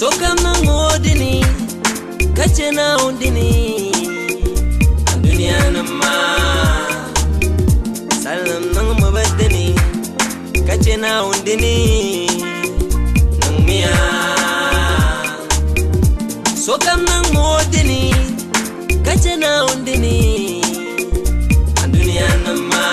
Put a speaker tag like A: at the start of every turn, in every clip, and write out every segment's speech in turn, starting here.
A: Sokam nang odini, kachena undini, dunia nama. Salam nang mabadini, kachena undini, nang mia. Sokam nang odini, kachena undini, dunia nama.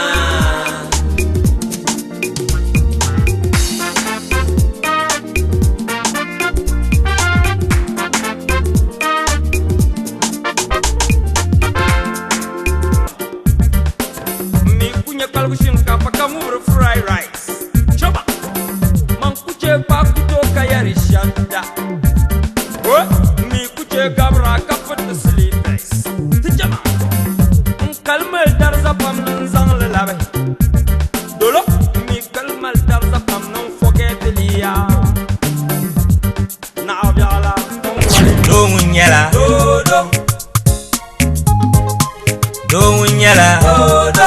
B: Fried rice. Choba. Man kuche pa kuto kayari JANDA. Oh, mi kuche gabra kapot sleepless. Tijama. Kalmal darza pam nan zang le labe. Dolo mi kalmal darza pam nan forget liya. Na abyala. Do munyala. Do munyala. Do.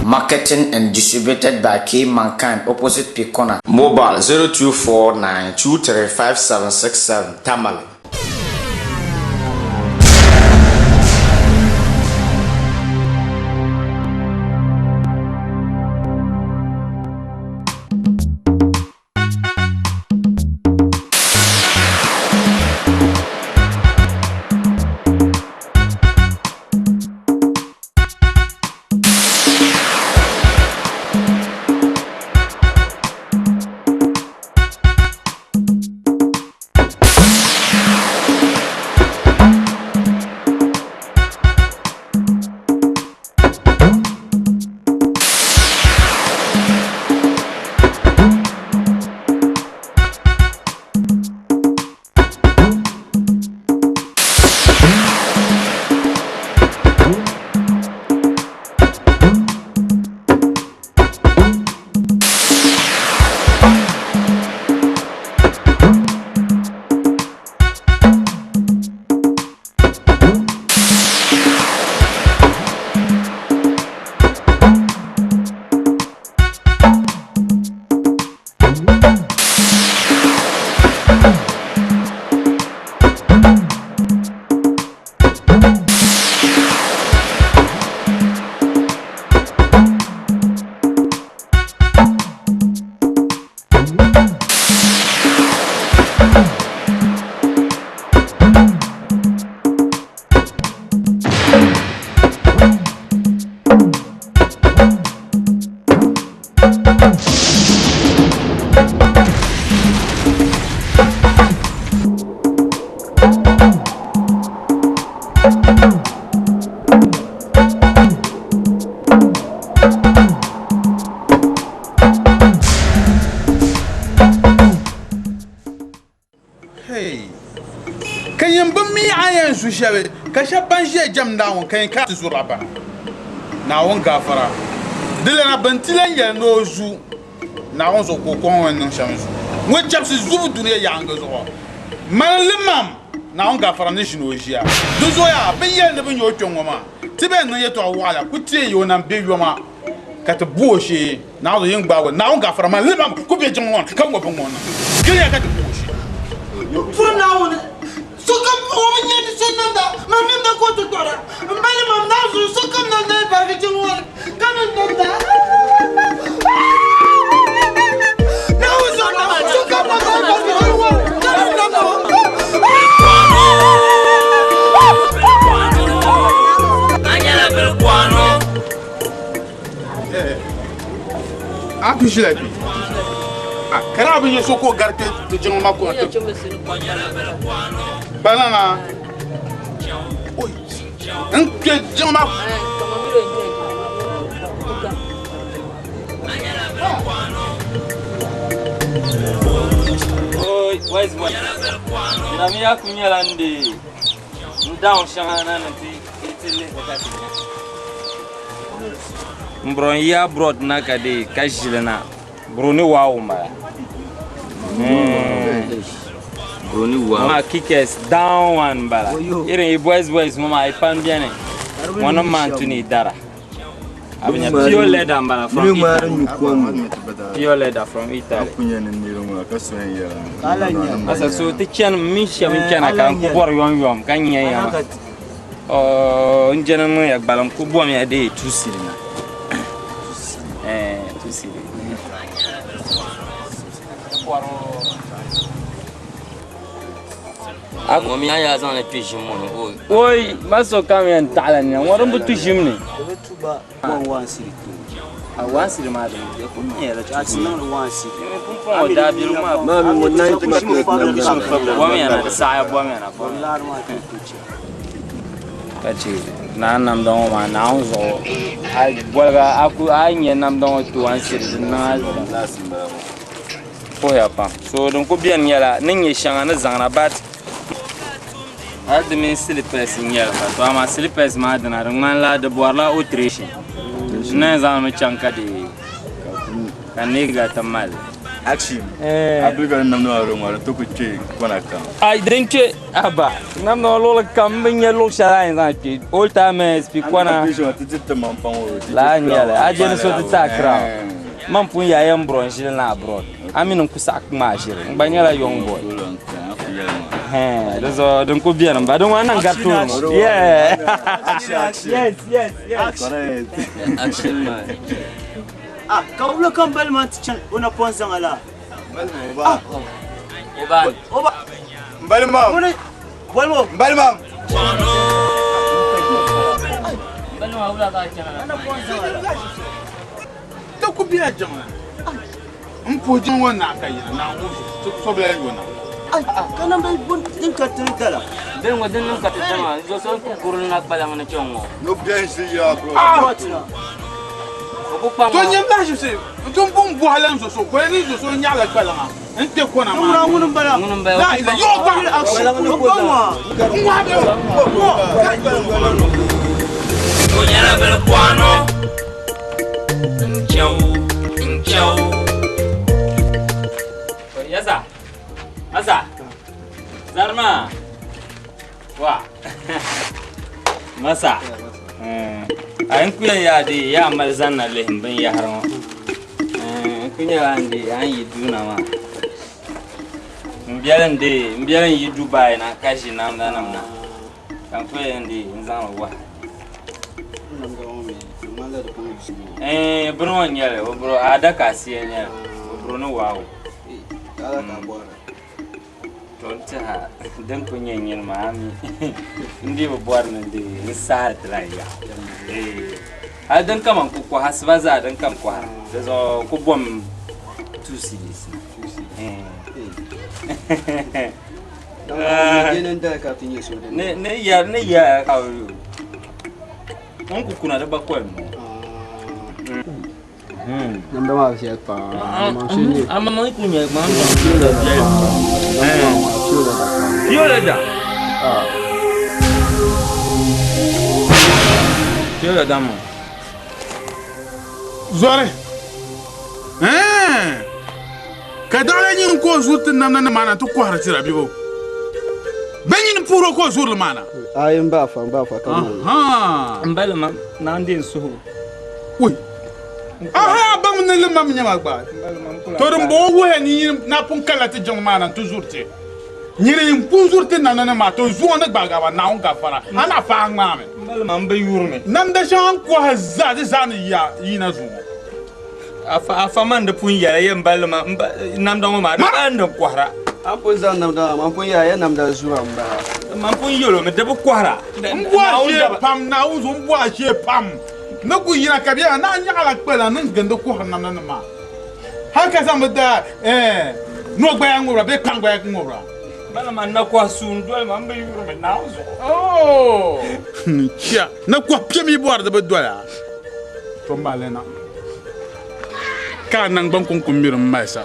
C: Marketing and distributed by K Mankind, opposite Picona. Mobile 0249235767 Tamale.
D: Kashabanji jamda won kan ka zuraba na won gafara dile na bantilan ya no zu na won so ko kon won shamsu won japsi zubu duniya ya anga zo malimam na won gafara ne shino jia duzo ya be ye ne be nyo twon ma tibe no ye to wala kutie yo na be yoma kata buoshi na won yin gbawo na won gafara malimam ku be jin won kan wo bon won kire ka buoshi
E: furu na won
D: Pijila bi. Ah, kana bin yeso ko garte de jama ko to. Banana. Oi. Nke jama.
B: Oi, wise boy. Na mi ya kunyala ndi. Down shangana nanti itile wakati. Mbron ya brought na kade kashilena. Bruni wow ma. Bruni wow. Ma kickers down one bala. Irin boys mama ipan bien. Wana man tuni dara. Abinya pure leather mbala from Italy. Pure leather from Italy. Asa so te chen misha minchana kan kubor yom kan nyaya. Oh njana no ya balam kubwa mi ade tusirina. Tusiri.
A: Ako mi aya zan le pijim mon boy.
B: Oi, maso kamen talanya. Waran butu jimni.
E: Tuba wan siri.
B: Awansi de madam. Ko mi era
E: Asina wan siri.
B: Ko da biru ma.
E: Mami mo nan ko
B: Wa mi ana sa wa mi ana fa. Kachi na nam don ma na unzo. Ai bolga aku ai nye nam don tu wansi na ko ya pa. So don ko bien yala nin ye shanga na zangna bat. Admin slippers nyala ba to ama slippers ma dana man la de boarla autriche. Na zan ma chanka de kaniga tamal.
F: Action. Abliga nam no aro mara to kuche kona kam.
B: I drink it aba. Nam no lola kam nya lo shara na ti. All time speak kona. La nyala. Ajene so ti takra. Man pun ya yam bronze na abroad. Aminu kusak ma jire. Nganyala young boy. There's don't go bien, but I don't want to get to yeah. Yes.
A: Action man.
E: Ah, kau belum kembali mati una ponsang ala. Oba.
F: Mbali mam.
E: Bolmo.
F: Mbali mam.
D: To ku biya jama. Mpojin wannan akayina na mu so bla yona.
E: Kana bai bun din ka tintala.
A: Den wadin nun katama zo so ku kurun na balang na chongo.
F: No dance ya bro.
D: To nyam la je se. To bum bo halan so ko ni so nyala balang. Ente ko na ma.
E: Munun bala.
D: La ila yo ba
E: Bala no ko ma.
A: Onyala bel kwano. Inchau.
B: Yasa. Asa. Zarma. Wa. Masa. An kuya ya de ya malzana lehim ban ya harama. Kunya ande an yi duna ma. Mbiyaran yi Dubai na kashi namna. Kan kuya ande nzama wa. Bro nyale, bro ada kasi nyale. Bro no wow. Tonta dan kunyenyen mami. Ndi bo borna de nsar traya. Adan kam ko hasbaza dan kam ko har. Zo ko bom tusilis. Ne ya ka. On ku kuna da bakwai mu.
E: Nanda ma siya pa.
B: Ama mo kunya mama. Violeta. Violeta mo.
D: Zore. Kadala nyin ko zutin nan mana to ko hartira bibo. Benyin puro ko zur mana.
E: Ayin ba fa kama.
B: Mbala ma na ndin suhu.
D: Ui. Aha bang ne le mam nyama gba. To dum bo wo ni na pun kala ti jong mana toujours te. Nyiri toujours te nan ma to zo na gba ga na on ga fara. Ana fa ngma me.
B: Mbala ma mbe yurme.
D: Nam da shan ko hazza de zan ya yina zu.
B: Afa man da pun ya mbala ma nam da ma da an da kwara.
E: Ampun zan namda, ampun ya namda zuwa mba.
B: Man pun yolo me da kwara.
D: Ngwa je pam na uzu ngwa je pam. Na ku yina kabia na nyala kpela nan ganda ko hanna nan ma. Haka sama da no gba ngora be kan gba ngora.
B: Bala man na kwa sun dole man be yuro me na zo.
D: Oh. Chia, na kwa pia mi boar da bedoya. Tombalena. Ka nang ban kun kumir maisa.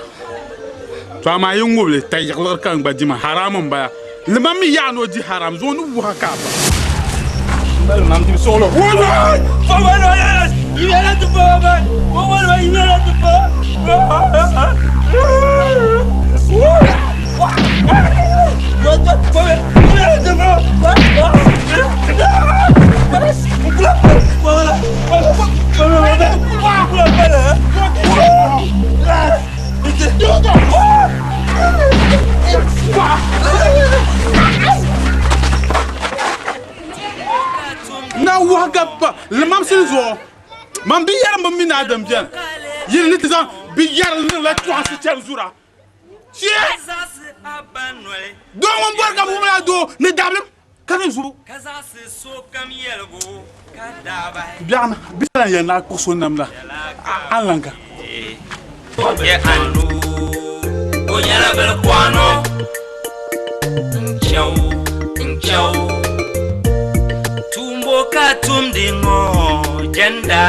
D: To ama yungu le tay yaklar kan gba di ma haram ba. Le mami ya no di haram zo nu haka ba.
B: Bala man di solo. Wala! Fa wala ya. Yela tu fa ba. Wala yela tu fa.
D: Na waga ba le mam sin zo. Mam bi yaram ba mi na adam jen. Yin ni tizan bi yaram ni la twa si chen zura. Chie! Do mon borga mo la do ne dable kan zuru. Biana biana ya na ko sonam la. Alanka.
B: Ya anu. O yala bel kwano. Nchau. Tumbo ka tumdingo janda.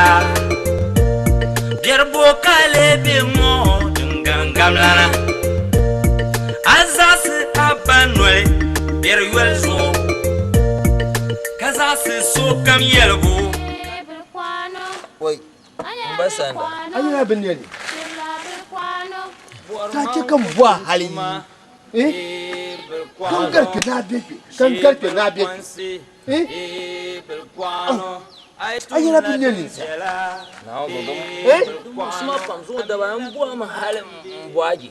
B: Gerbo ka lebingo ngamlana. Azas abanwe berwelzo kazas so kam yelgo
G: wai
H: Basanda.
G: ayi abin ne ta ce kan buwa hali kan garke na bebe ayi abin ne
H: Na go Sma pamzo da ba mbuwa ma halin mbuaji.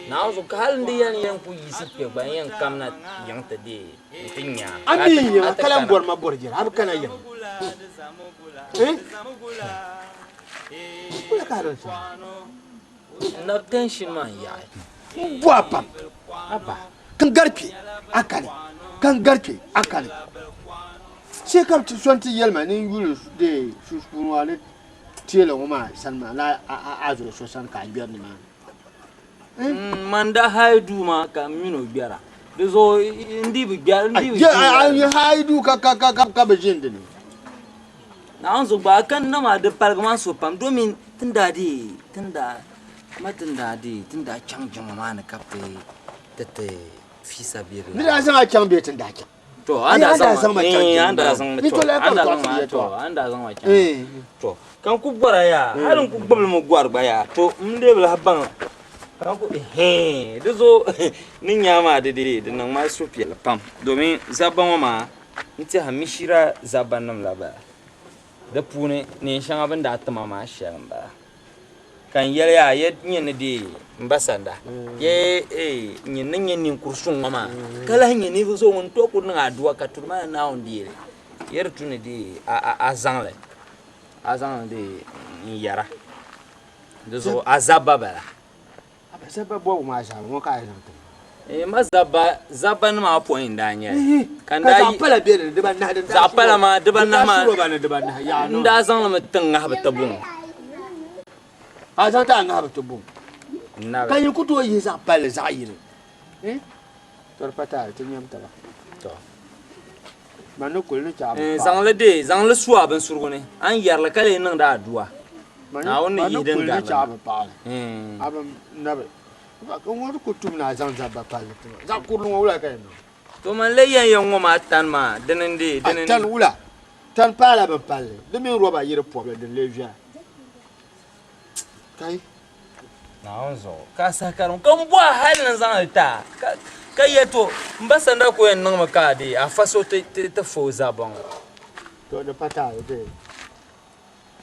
H: Na zo ka halin da yan ku yi sipe ba yan kamna yan ta de tinya.
G: ami ya kalan bor ma bor jira ab kana yan kula ka ran sa
H: Na tension man ya.
G: buwa pam aba kan garke akali sai kam ci sonti yelma ni yulu de suskunwa ne tiele ngoma sanma la azuro so san ka biar ni ma
H: Manda haidu ma ka mino biara. Dezo ndi bi biara ndi bi.
G: ya haidu ka be jinde ni
H: Na anzo ba kan na ma de pargman so pam domin tunda changjang ma na kape tete fisa bire.
G: ni da san a can betin da can
H: To anda san ma to kan ku bora ya halin ku gbabul mu gwar ba ya to mde bla haban kan ku dezo nin yama de nan ma so fiel pam domin zaban ma nti hamishira zaban nam laba da pune ne shan abin da atama ma shan ba kan yaya nyen de mbasanda ye nyen kursun ma kala nyen ni zo won to kun aduwa ka turma na on dire yer tune de azanle de yara dezo azaba bala
G: abasaba bo ma sha mo ka yan
H: mazaba ma point da nya kan
G: da
H: da
G: pala be de ban na da
H: zapala ma de ban na ma
G: de ban na ya no
H: nda zan ma tanga ha tabun
G: azan ta nga ba to bum
H: na
G: kan yi kuto yi za pala za yire tor pata ta nyam ta ba
H: to
G: manu ko ni cha
H: zang le suwa ban surgone an yarla kale nan da aduwa na wani idan ga
G: cha ba pa abam na ba kan wani kutum na zan za ba pala za kurun wala kai no
H: to man le yan ngoma tan ma danan
G: tan wula tan pala ba pala de min roba yire problem de leja kai
H: na onzo ka sakaron kan bua halin zan ta ka yeto mbasanda ko yan nan maka de a faso te fo zabon
G: to da pata de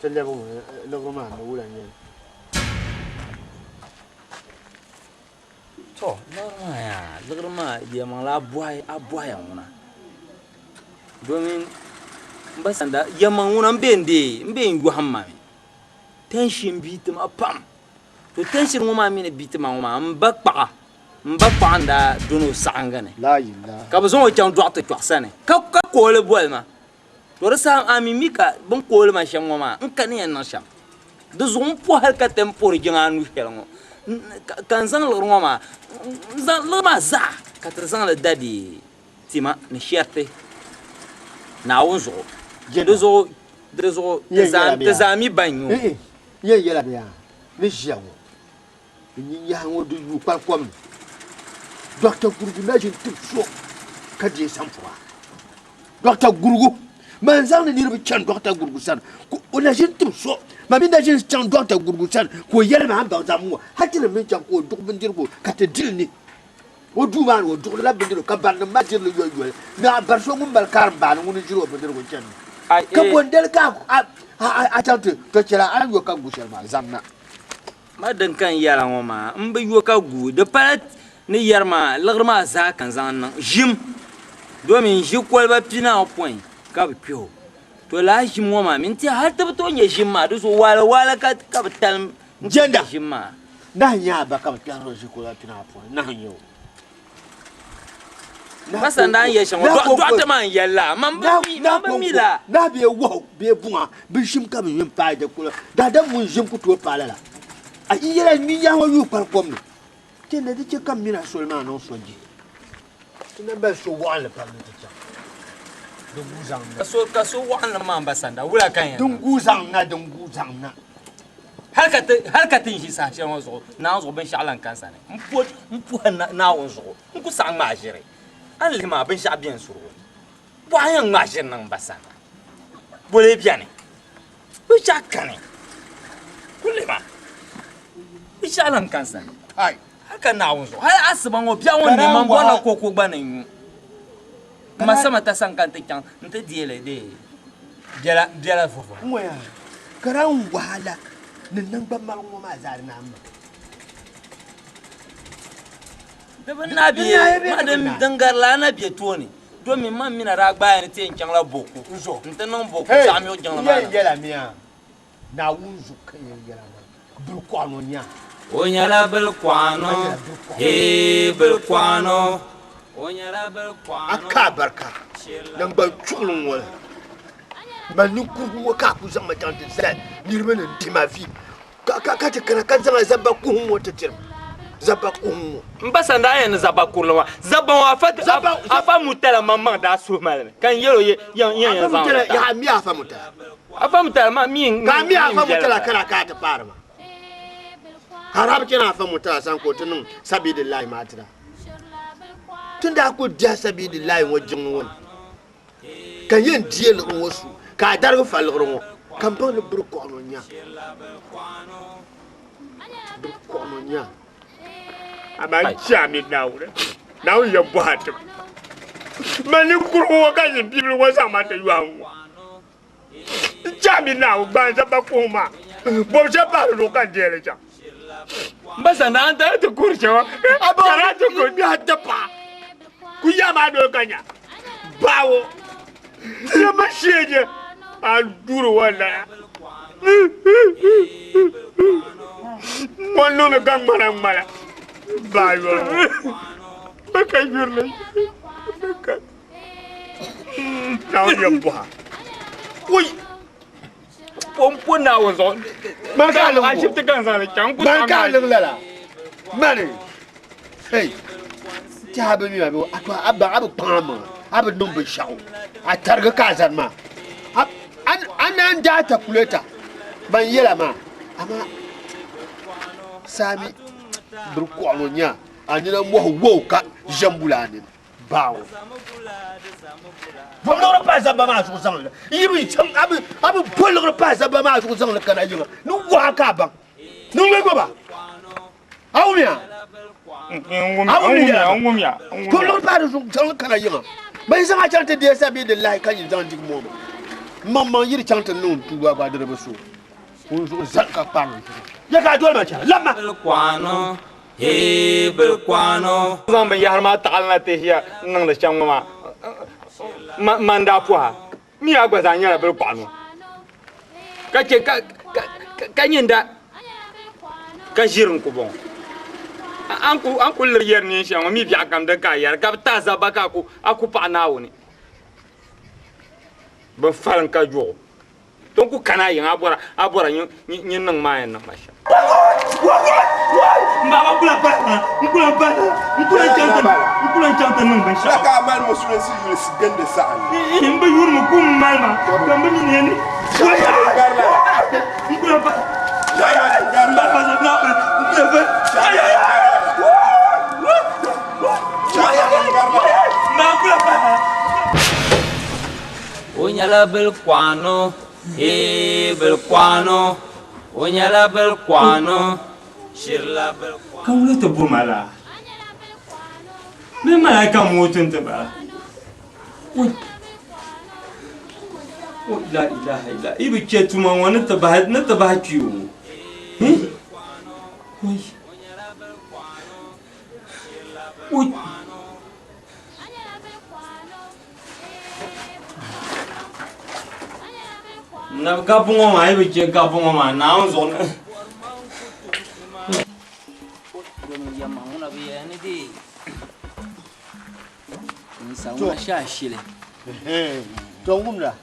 G: tele bon le goma no wula ne
H: to normal ya logrma je man la boy aboya ngona domin mbasanda yaman ngona mbende yu hamma tension bitima pam to tension ngoma mine bitima ngoma mbakpa nda dono sangane
G: la ilaha
H: ka bazon o chan doate twasane ka ko le bolma to rasa ami mika bon ko le ma sham ngoma nkane en na sham de zon po har ka tempo jinga nu helngo kan zang lo ngoma zang lo ma za ka ter zang le dadi tima ne cherte na onzo de zo de zami banyo
G: ye la bia ni jawo ni ya ngo du kwa kwam docteur Gurgu na jin tip so ka je samfwa docteur Gurgu man zang ni ni chan docteur Gurgu san ko na jin tip so ma min da jin chan docteur Gurgu san ko yel ma ba zamu hatin min chan ko duk bindir ko ka te dilni o du man o duk la bindir ka ban ma jir lo yoy na bar so ngum bal kar ban ngunu jiro bindir ko chan ka bondel ka a tante to kira an yo ka gushel ma zamna
H: ma dan kan yara ngoma mbe yo ka gu de parat ni yarma lagrma za kan zan nan jim do min ji kolba pina point ka pio to la jim ngoma min ti har ta to nye jim ma do so wala ka tal
G: janda
H: jim ma
G: na nya ba ka ta ro ji kolba pina point na nyo
H: basa ndan ye shango do ta man yalla man ba mi la
G: na be wo be bunga bi jim ka mi pa de ko da mun jim ku to pa la a yela mi ya wo yu par kom te ne de kam mi na seulement non soji te ne ba so wala par de ta de guzang
H: ka so wala man basanda wula kan ya
G: dun guzang na
H: har ka tin shi sa shan wazo na wazo ban sha'alan kansa ne mpo na wazo ku sang ma jire an lima ban sha bien suru wa yan ma jire nan basanda bole biane bu jakane kulima ishalan kansa
G: ai
H: haka na wazo har asiban wo biya won ne man bona koko gbanan yu kuma sama ta san kan ta kyan nta diele de jela fofo
G: moya karan wahala nan ban ma ngo ma zar na amma
H: da ban na biye madam dangarla na biye to ne domin man mina ra gba ni te kyan la boku nzo nta nan boku sa mi o jan la ma
G: yela miya na wunzu kan yela ma bul kwano nya
H: onyala bel kwano bel kwano onyala bel kwano
G: aka barka nan ban chulun wala man ni kurgu ka ku zama tante sai nirme nan timafi ka ta kana kan zama zabba ku wata tir zabba ku
H: mbasa nda yan zabba kurwa zabba wa afa mutala mamma da so malame kan yelo yan
G: mutala ya mi afa mutala
H: ma mi
G: ka mi afa mutala kana ka ta fara ma harab kina afa mutala san ko tunun sabidillahi matira tunda ku dia sabidillahi wajin won kan yin diel wasu ka darga falgro kan ban le burko ononya aba chami nawre naw ya bohatum mani kurwo ka yin bibi wasa mata yuanwo chami naw banza bakuma bo je ba lo kan diele ja
H: mbasa na anda to kurcho
G: abara to ko bi hatta pa ku ya ma do kanya bawo ya masheje a duru wala wannan me gang mara bayo baka yurle baka nawo ya boha oi
H: pompo na wazo
G: marka lo
H: a shifta kan sa kan ku
G: marka lo la mane hey ta ba mi ba atwa abu pama abu dumbu shaw a targa kazan ma an da ta kuleta ban yela ma amma sami burkwano nya anina mo ka jambulani bawo boloro pa za ba ma su san yibi cham abu boloro pa za ba ma su san kana yinga nu wa ka ban nu le go ba awuya
H: ngumya
G: boloro pa su san kana yinga ban san a chante de sabi de lai kan yin zan dig mo mamman yiri chante nun tuwa ba de rebeso unzo zanka pan ya ka dole macha lamma
H: kwano bel kwano zan ban yar ma talna te hiya nang da chang ma manda pwa mi agba za nyara bel kwano ka che ka nyinda ka jirin ku bon an ku lir yer ni shan mi biya kam da ka yar ka ta za ba ka ku aku pa na woni ban faran ka jo donc ku kana yin abora yin nan ma yan nan masha
E: Mbaba kula chanta nung ben sha.
G: Ka mal mo sulen si jule si gende sa ani.
E: Mba yur mo kum malma. Kamba ni nene.
G: Waya garla.
E: Mbula ba.
G: Waya garla.
E: Ba sa na. Mbula ba.
G: Waya garla.
E: Mbula ba.
A: Onyala bel kwano, bel kwano. Onyala bel kwano, shirla bel kwano.
E: Kan wule ta bumala. Me mala kan motun ta ba. Oi. Oh la ilaha illa. Ibi ke tuma wani ta ba na ta ba kiyo. Oi. Oi. Na gabungo ma ibi ke gabungo ma na on zon.
A: Yamma una biyani di. Nsa una shashile.
G: Tongumla.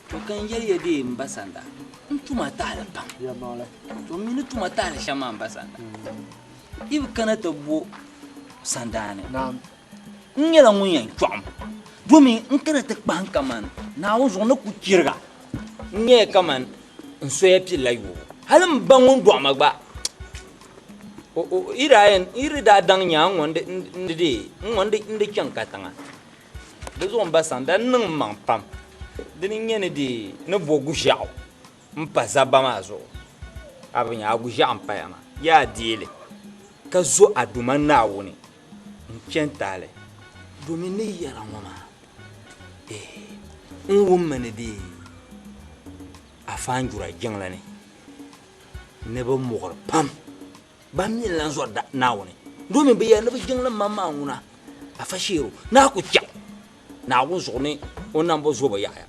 A: To kan yariya di mbasanda. Ntuma tala pam.
G: Ya mala.
A: To mini tuma tala shama mbasanda. Ibi kana to bo sandane.
G: Naam.
A: Nyela nguyen chwam. Domin in kana ta kpan kaman na wo zon na ku kirga. Nye kaman nsoya pi layo. Halim bangun do magba. O iri da dang nya ngonde ndi kyan katanga. De zo mbasanda nang mang pam. Dini nyene di no bogu jao. Mpa zabama zo. Abinya agu jam pa yana. Ya diele. Ka zo aduma na woni. Nchentale. Domin ne yara mama. Woman di afanjura jenglane. Nebo mugor pam. Bamni lan zo da nawone domin be ya na jinglan mama nguna afashiro na ku kya na ku zo ne wannan bo zo ba yaya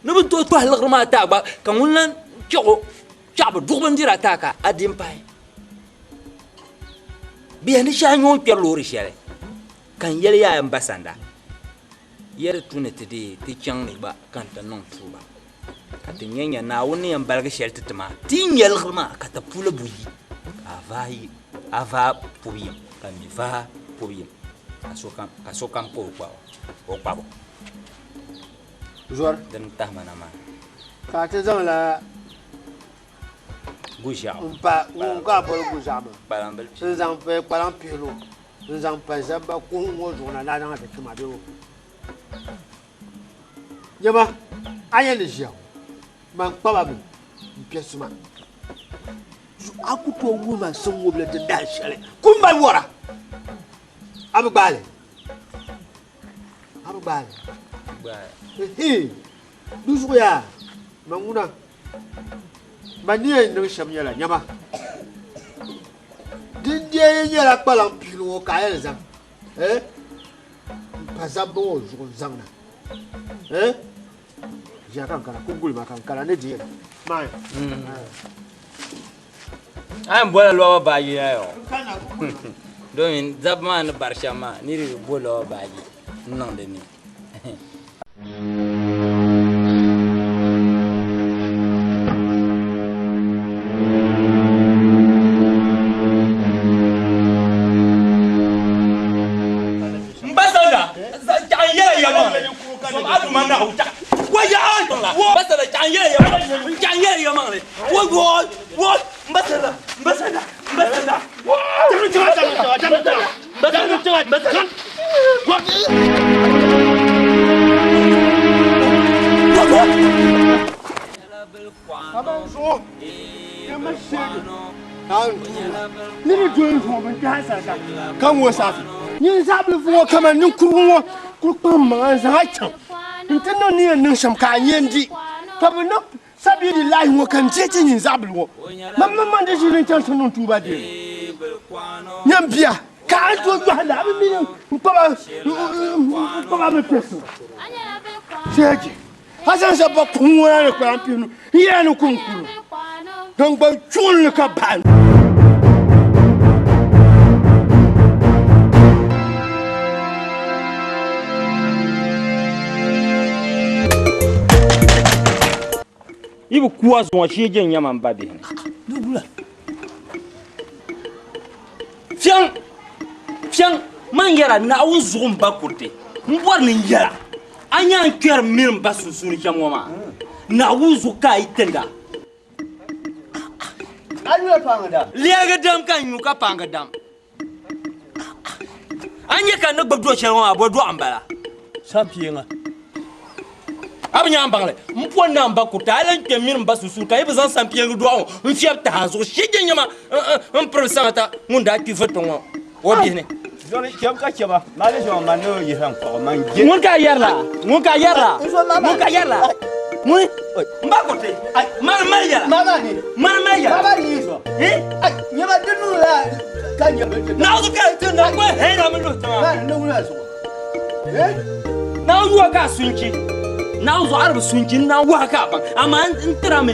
A: na bin to halakar ma ta ba kan wannan kyo chaba dubban dira ta ka adin pai be ni shanyo ke lori shere kan yel ya ambasanda yere tunete de ti kyang ba kan ta non tuba ka tinyanya na woni yan balga shelta tama tin yel khma ka ta pula buyi ava pouille quand il va pouille kasokan ko kwa o pabo
G: Zor.
A: dan tahmana ma
G: Ka ta zama la
A: gusha
G: umpa unga bol guzama.
A: balambel
G: Sun zan fa palan pilo. Sun zan fa zaba ko ngo zona la dan ta kuma do. Yaba ayen le jia. Man paba bi. Pièce ma. Aku to wuma sun wobla da dashare kun bai wora abu bale dusu ya manguna maniye no shamyala nyama dinje yela palan pilo ka yel zam pasabo zo zangna ja kan kala kugul ma kan kala ne je mai
A: am bola lo ba yi yo domin zabma na barshama ni ri bola ba yi non de ni
E: Mbasanda janye ya ma. So adu mana uta. Wa ya mbasanda janye ya ma. Wo mbasanda.
G: Ni doing for me gasa ka kan wo sa ni sablu fu kama ni kurwo kurpan ma za cha intano ni nan sham ka yendi to bu no sabi di lahi wo kan jeje ni zablu wo mamma de shi rin tan sunu tuba de nyambia ka to gba la mi ni pa me peso jeje hasan sa ba kun wo na kwa ampinu iya no kunkuru don ba chul ka ban
H: ibu kuwa zuwa shi gen yaman babe
A: Dubula.
H: Fiang man yara na awun zugun bakurte mbor nin yara anya kyer min basu suni chamoma na wuzu ka itenga
G: Ayo panga dam.
H: liaga dam kan yu ka panga dam anya kan no gbdo chelwa bodo ambala
A: Sampienga.
H: abnya ambangle mpon na bakurta alan ke min basu su kai bazan sampien do on mfiap ta hazo shige nyama professeur ngunda ti fetongo wobine
F: Zoni kem ka keba. Mali jo manu yihan ko man je.
H: mun ka yarla mun mbakote mar yala
G: Mama ni.
H: mar yala
G: Mama ni so.
H: eh
G: Ai, nyama dinu la kanya.
H: na uzu ka tunda ko hera mun do tama
G: Ma no wala so. Eh?
H: na uzu ka sunki na uzu arab sunki na wa ka ban amma intira me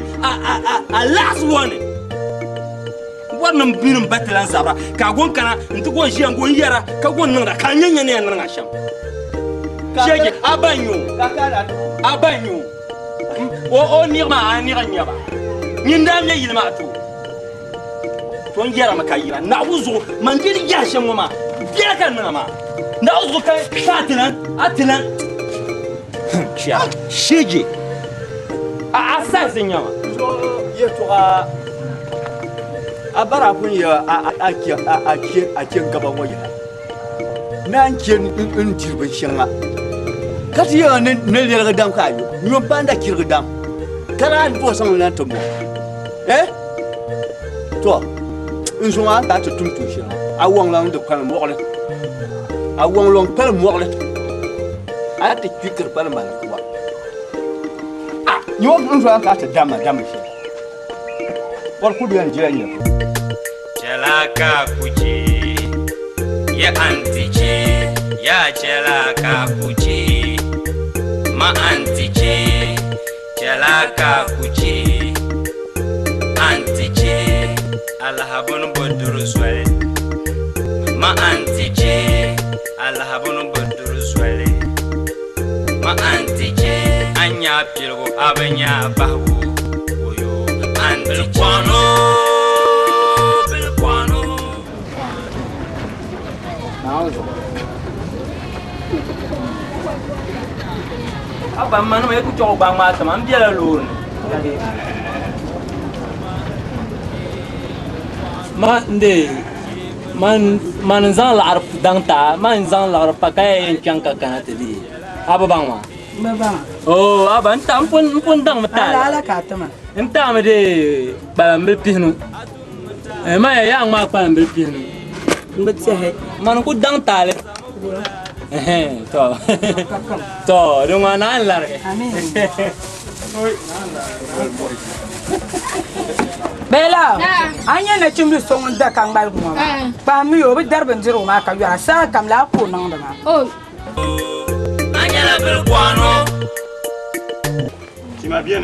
H: a last one wannan binin batalan sabra ka gon kana intu gon shi an gon yara ka gon nan da kan yanya ne nan asham shege abanyo
G: Kakala.
H: abanyo o ni ma ani ganya ba nyinda me yilma to ton yara makayira na uzu man gidi ya shan ma biya kan nan ma na uzu ka atilan shege a asasin yawa
F: So ye to a bara kun ya a ken gaban waje na an ken in jirbin shinga kati ya ne le ga dam ka yo nyo banda kirga dam kara an bo san nan to mo to in so an ta tum tu shi a wong lang de kan mo le a wong long pel mo le a ta kikir pel man ko a nyo in so an ta dama shi war ku biyan jiranya
B: Chelaka kuchi ya antiche ya chelaka kuchi ma antiche chelaka kuchi antiche alhabun boduru swale ma antiche alhabun boduru swale ma antiche anya pilgo abanya bahu oyo antiche
H: aba man me ku to ba ma ta man biela lun
A: Ma nde man zan la arp dangta man zan la arp kay en chanka kana tedi. Aba bang ma.
I: Baba.
A: Oh, aba ntam pun dang mata.
I: Ala katama.
A: Ntam de ba mbe pihnu. Ma ya yang ma pa mbe pihnu.
I: Mbetse he.
A: Man ku dang tale. To runga nan large.
I: Amin. Bela. Anya na chimbi songon da kan bal kuma. Ba mi yo bi darban jiro ma ka yara sa kam la ko nan da ma.
B: Oh. Anya la bel kwano.
F: Tu m'as bien,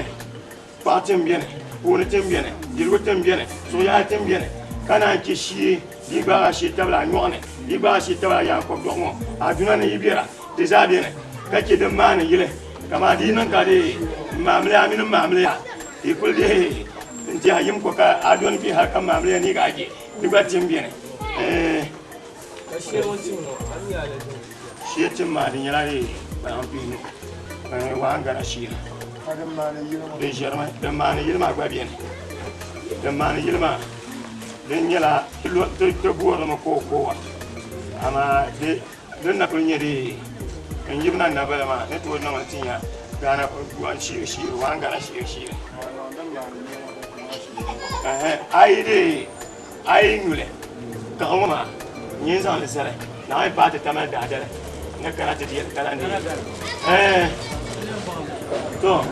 F: pas t'aimes bien, pour t'aimes bien, dire que t'aimes bien, soya t'aimes bien. Quand on kishi, il va acheter tabla noine, il va acheter tabla ya ko dormo. Aduna ne ibira, déjà bien. Quand tu demandes, il est comme a dit non kade, mamle amine mamle. Il faut dire, tu as yim ko ka adon bi ha kam mamle ni gaji. Il va t'aimes bien. Shi t'aime ma ni la ri, ba ampino. Wa ngara shi. De mani yilma gwa bien de mani yilma de nyela to buoro ma ko wa ama de na ko nyedi en yibna na bala ma ne to na ma tinya gana ko wan shi wanga na shi ai ngule ka ma nyin sa le sere na ai ba ta tamal da da na kana ta di kana ni to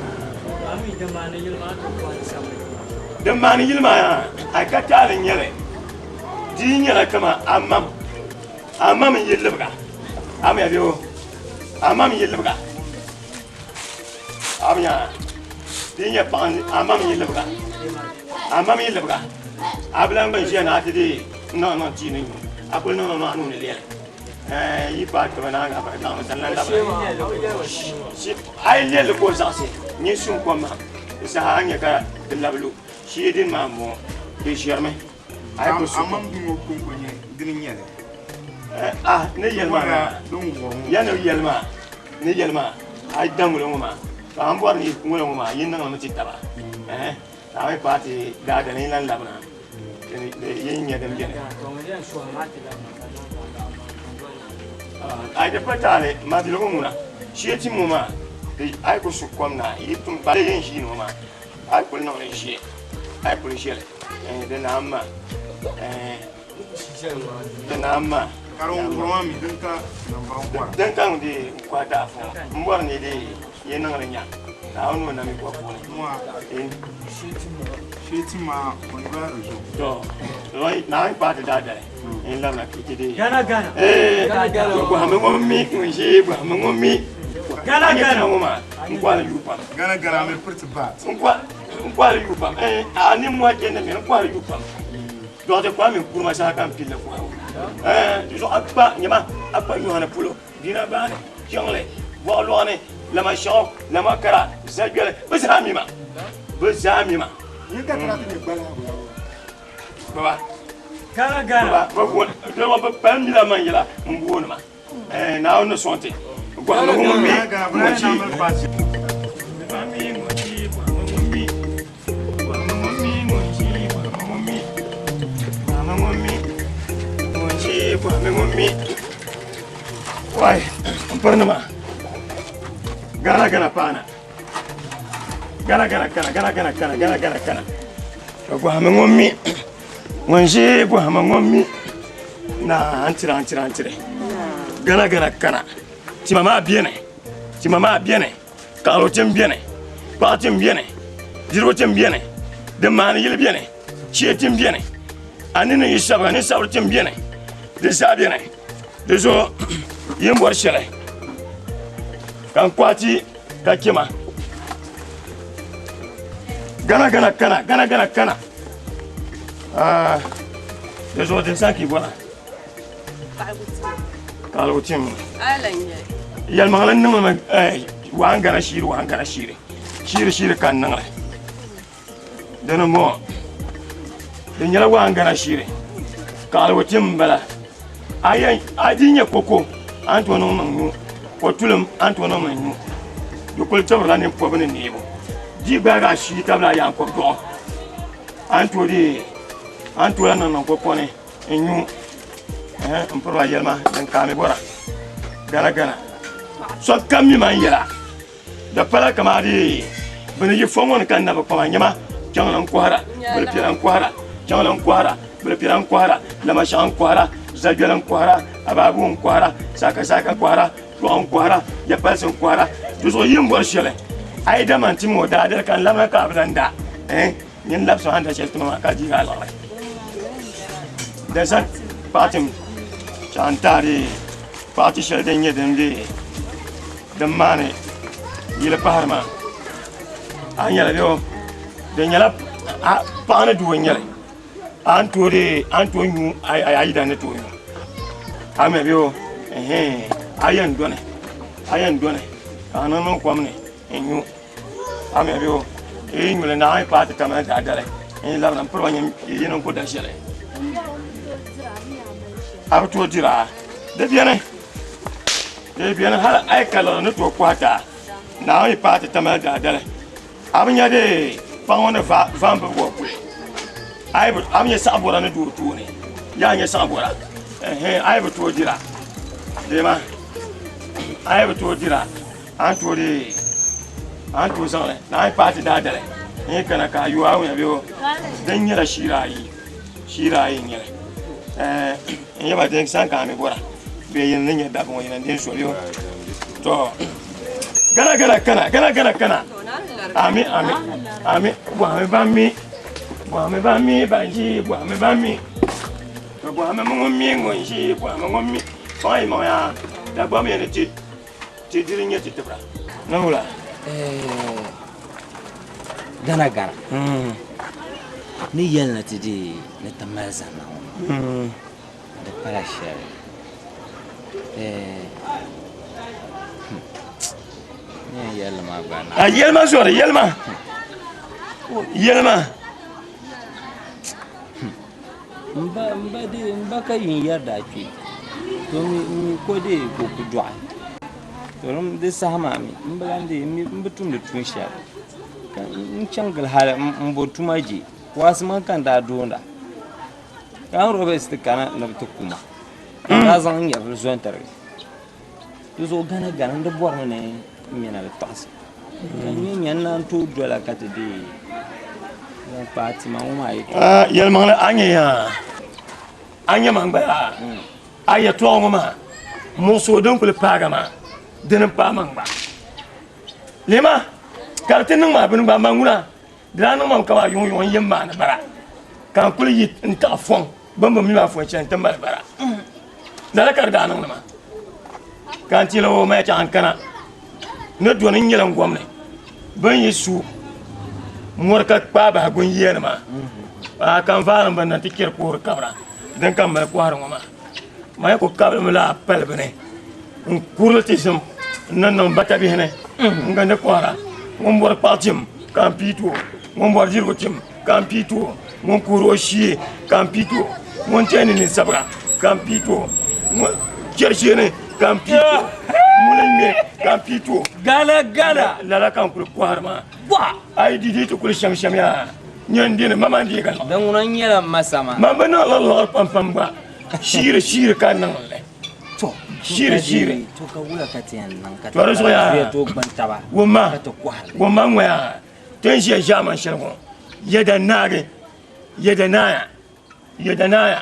F: demani yilma a ka talin yare din yara kama amma min yillibga amma ya biyo amma min yillibga amma ya din ya pan amma min yillibga ablan ban shi na ta di no tinin akul no anu ne le yi ba ta na ga ba na sallan da ba shi ai le ko sa se ni sun ko ma sahanya ka lablu shi din ma mo ke sherme ay ko su
D: amam bi mo ko ni din nyale
F: ne yelma ya ne yelma ni yelma ay damulo ma am bor ni ngulo ma yin na ma tikaba ay parti da da ni lan labna yin nya dem jene ay de patale ma di lo muna shi ti mo ma ay ko su komna yitum ba yin shi no ma ay ko no le shi ay ko shi le de na amma de na amma
D: karon kurma mi
F: dan kan di kwata fo mbor ni de yen na nya na onu na mi ko ko
D: mo shiti ma on ba rejo
F: to loi na pa da da en la na ki de
E: Gana
F: ko ha me mo mi ko shi ko me mo mi gana mo ma ngwala yupa
D: gana me pretty bad
F: ngwala yupa ani mo jene me ngwala yupa do de kwa me kurma sa kan pile ko so akpa nyama akpa yohana pulo dina bane jongle bo lo ne lama shop lama kara zagele bezamima
D: yinka tara te gbala
F: baba
E: Gana
F: baba do ba pam ni la manjala mbona ma na on sonte gwa mo mi
D: gana na me pass
F: Why? Pernama. Gara pana. Gara kana. Ko ha mengomi. Monje ko ha mengomi. Na antira. Gara kana. Ti mama biene. Kalo tem biene. Pa tem biene. Diro tem biene. De mani yele biene. Chi tem biene. Anine yisaba ni sabr tem biene. De sa biene. De zo yin bor shele kan kwati ka kima gana kana de zo de sanki bona kalutim
J: alanya
F: yal magalan nan ma wa an gana shiri kan nan de no mo de nyala wa an gana shiri kalutim bala ayan adinya koko antono mangu potulum antono mangu yokol tabra ne pobne nebo di baga shi tabla yan ko do antola nan ko pone enyu mporo yelma dan kame bora gana so kammi man yela da pala kamari bene yi fomon kan na ko nyama jangan ko hara bel piran ko hara lama shan ko hara zagelan kwara ababun kwara saka kwara tuwan kwara ya falsin kwara duso yin borshele ai da manti mo da kan lamna ka blanda yin lapso handa sheltu ma ka ji hala da san patim chantari pati shel den yedem de mane yile paharma anyala do de nyala pa na duwen nyala anto nyu ayi da ne to yo ame bio ayen done ana no kwamne enyu ame bio ngule na ai pa ta ma da dale la na pro nyam yino ko da shele abto dira de biene hala ai kala no to kwata na ai pa ta ma da dale abnya de pa wona va mbe wo ai but amye sabora ne du tu ne ya nya sabora ai but to dira de ma ai but to dira anto zale na ai party da dare kana ka yu awu ya biyo dan yara shirayi ne ba den san ka me bora be yin ne da bon yin den so yo to gara kana ami Bwa me ba mi banji bwa me ba mi bwa me mo mi ngonji bwa mo mi fai mo ya da bwa me ne ti dirinya ti tebra na wala
A: gana ni yelna ti di ne tamalza na de parasha ne yelma bana
F: yelma sore yelma Yelma.
H: Mba ka yin yarda ke. To mi ko de ko ku jwa. To rum de sama mi mba ande mi mbutum de tun sha. Kan changal hala mbotuma ji. Wasu man kan da donda. Kan robe stikana na tukuma. Kan zan ya zuwan tare. Zo gana da borno ne mina da tas. Kan yin nan to dola ka te de. Ya pati ma uma yi.
F: Yelma anya. Anya mangba. Aya to ngoma. Mo so don kule paga ma. Denan pa mangba. Lema kartin nang ma bin ba manguna. Dana mam ka yung yemma na bara. Kan kule yit nta fon. Bamba mi ma fon chen tamba bara. Dala kar dana ma. Kan ti lo ma ta ankana. Ne do ni nyelan gwamne. Ban yesu. Morka pa ba gun yena ma. Kan faran ban na tikir ko kabra. Dan kan mal ko haran ma. Ma ko kabla mala pel bene. Kurlatism nan bata bi hene. Ngane ko ara. Mon bor patim kan pito. Mon bor jirgo tim kan pito. Mon kuro shi kan pito. Mon tene ni sabra kan pito. Cherchene kan pito. Mulenge kan pito.
H: Gala.
F: Lala kan ko harma. Wa ai didi to kul sham ya. Nyande ne mama ndi kan.
H: Dan unan yela masama.
F: Mama na Allah pam ba. Shire kan nan le.
H: To
F: shire
H: to ka wula ka tiyan nan ka
F: to so ya
H: to banta ba
F: woma
H: ka to kwar
F: woma ngwa ten je jama shirgo yeda naya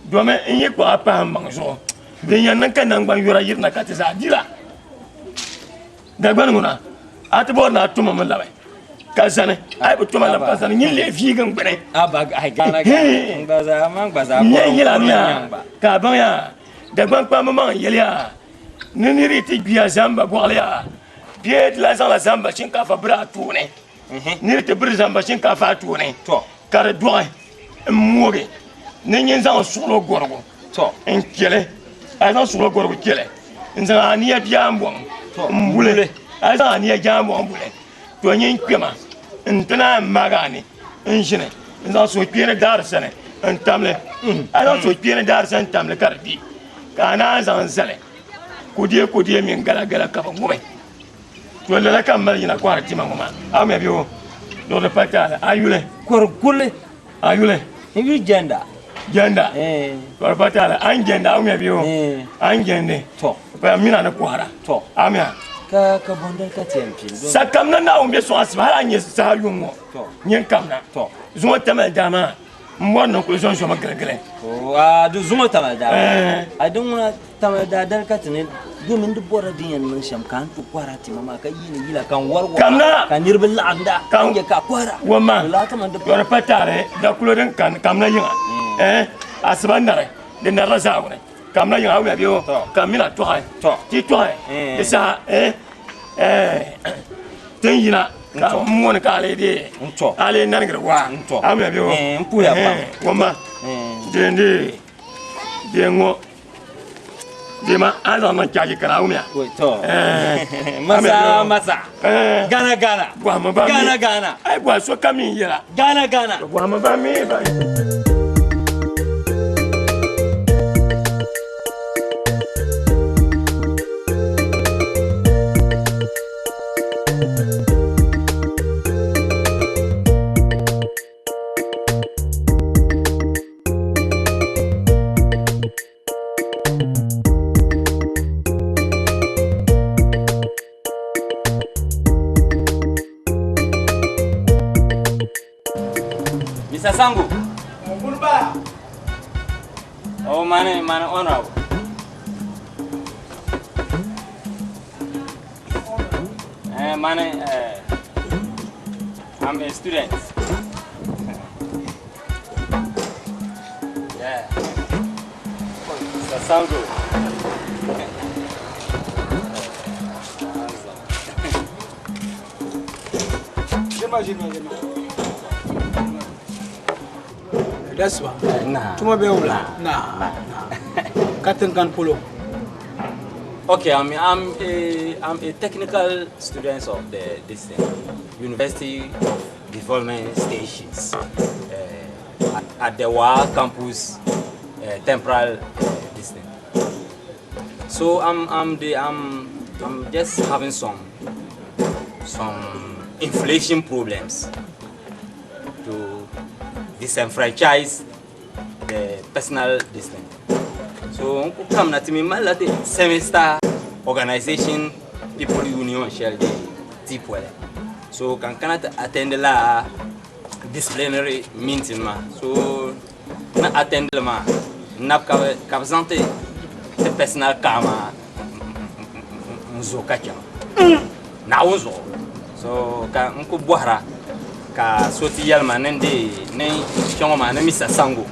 F: domin in yi kwa pa mangso den yan nan kan nan ban yura yirna ka ta zadila Dagbani nguna atbo na tuma malawe kazane ai bu tuma la kazane yin le fi gan gbene
H: aba ai gana ngaza mangbaza
F: ko yela ya ka ban ya Dagbani pa mama yelia nini ti biya zamba bolia biye la zamba shinkafa bra tune ni te bra zamba shinkafa tune
H: to
F: kare doy moge nyin zan sulo gorgo
H: to
F: en kele a zan sulo gorgo kele nzan aniya biya mbon mbule a zan aniya jambo mbule to nyin kwema ntana magani njine nzan so kwene dar sene ntamle a zan so kwene dar sene ntamle karbi kana zan zale kudie min gala ka ngome to la ka mal yina kwara tima ngoma ame biyo do le patala ayule
H: korkule
F: ayule
H: ibi janda
F: to patala an janda ame biyo an jende
H: to
F: ba mina na kwara
H: to
F: ame
H: ka bondal ka tempi
F: sakamna na umbe so asma hala nye sa yungo
H: to
F: nyen kamna
H: to
F: zo tama dama mo no ko zo ma gele
H: o du zuma tama da adun wona tama da dal ka tene domin duk bora din yan nan sham kan to kwara ti mama ka yila kan warwa kan nirbil anda kan ge ka kwara
F: wama
H: la tama da
F: yora patare da kuloden kan kamna yinga asbandare de na razawne kamna yinga awme biyo kamina to hay ti to hay isa ten yina ka mon ka ale de ale nangra wa awme biyo
H: mpuya pa
F: wama de ngo Dema ala man chaji kana umya.
H: To. Masa. Gana. Gana.
F: Ai bwa so kami yela.
H: Gana.
F: Bwa ma ba mi ba.
H: Sangu. Mbulba. Oh, mane honorable. I'm a student. Yeah. Sangu.
J: Jema. That's why. Nah. Tuma be wala. Nah. Katen kan polo.
H: Okay, I'm a technical student of this thing, University of development stations at the WA campus temporal distance. So I'm just having some inflation problems to disenfranchise the personal distance. So come na me malate semester organization people union shall de tipo. So can cannot attend la disciplinary meeting ma. So na attend ma na ka présenter the personal kama nzoka chama. Na unzo. So ka nko bohara ka soti yalma nende ne chongo ma na misa sango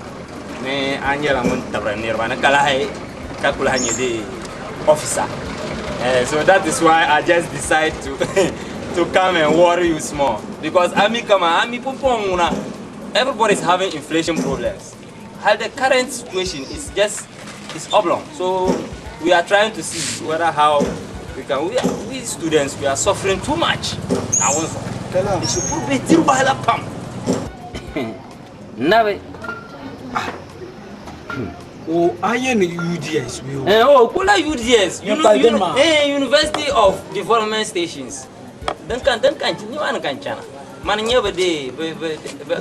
H: ne anyela mun tabranir bana kala hay kakula hanye de officer. So that is why I just decide to come and worry you small because everybody is having inflation problems. How the current situation is oblong. So we are trying to see whether how we students we are suffering too much.
J: Oh, I am UDS.
H: Oh, Kula UDS. University of Development Stations. Don't can you want can chana. Man never day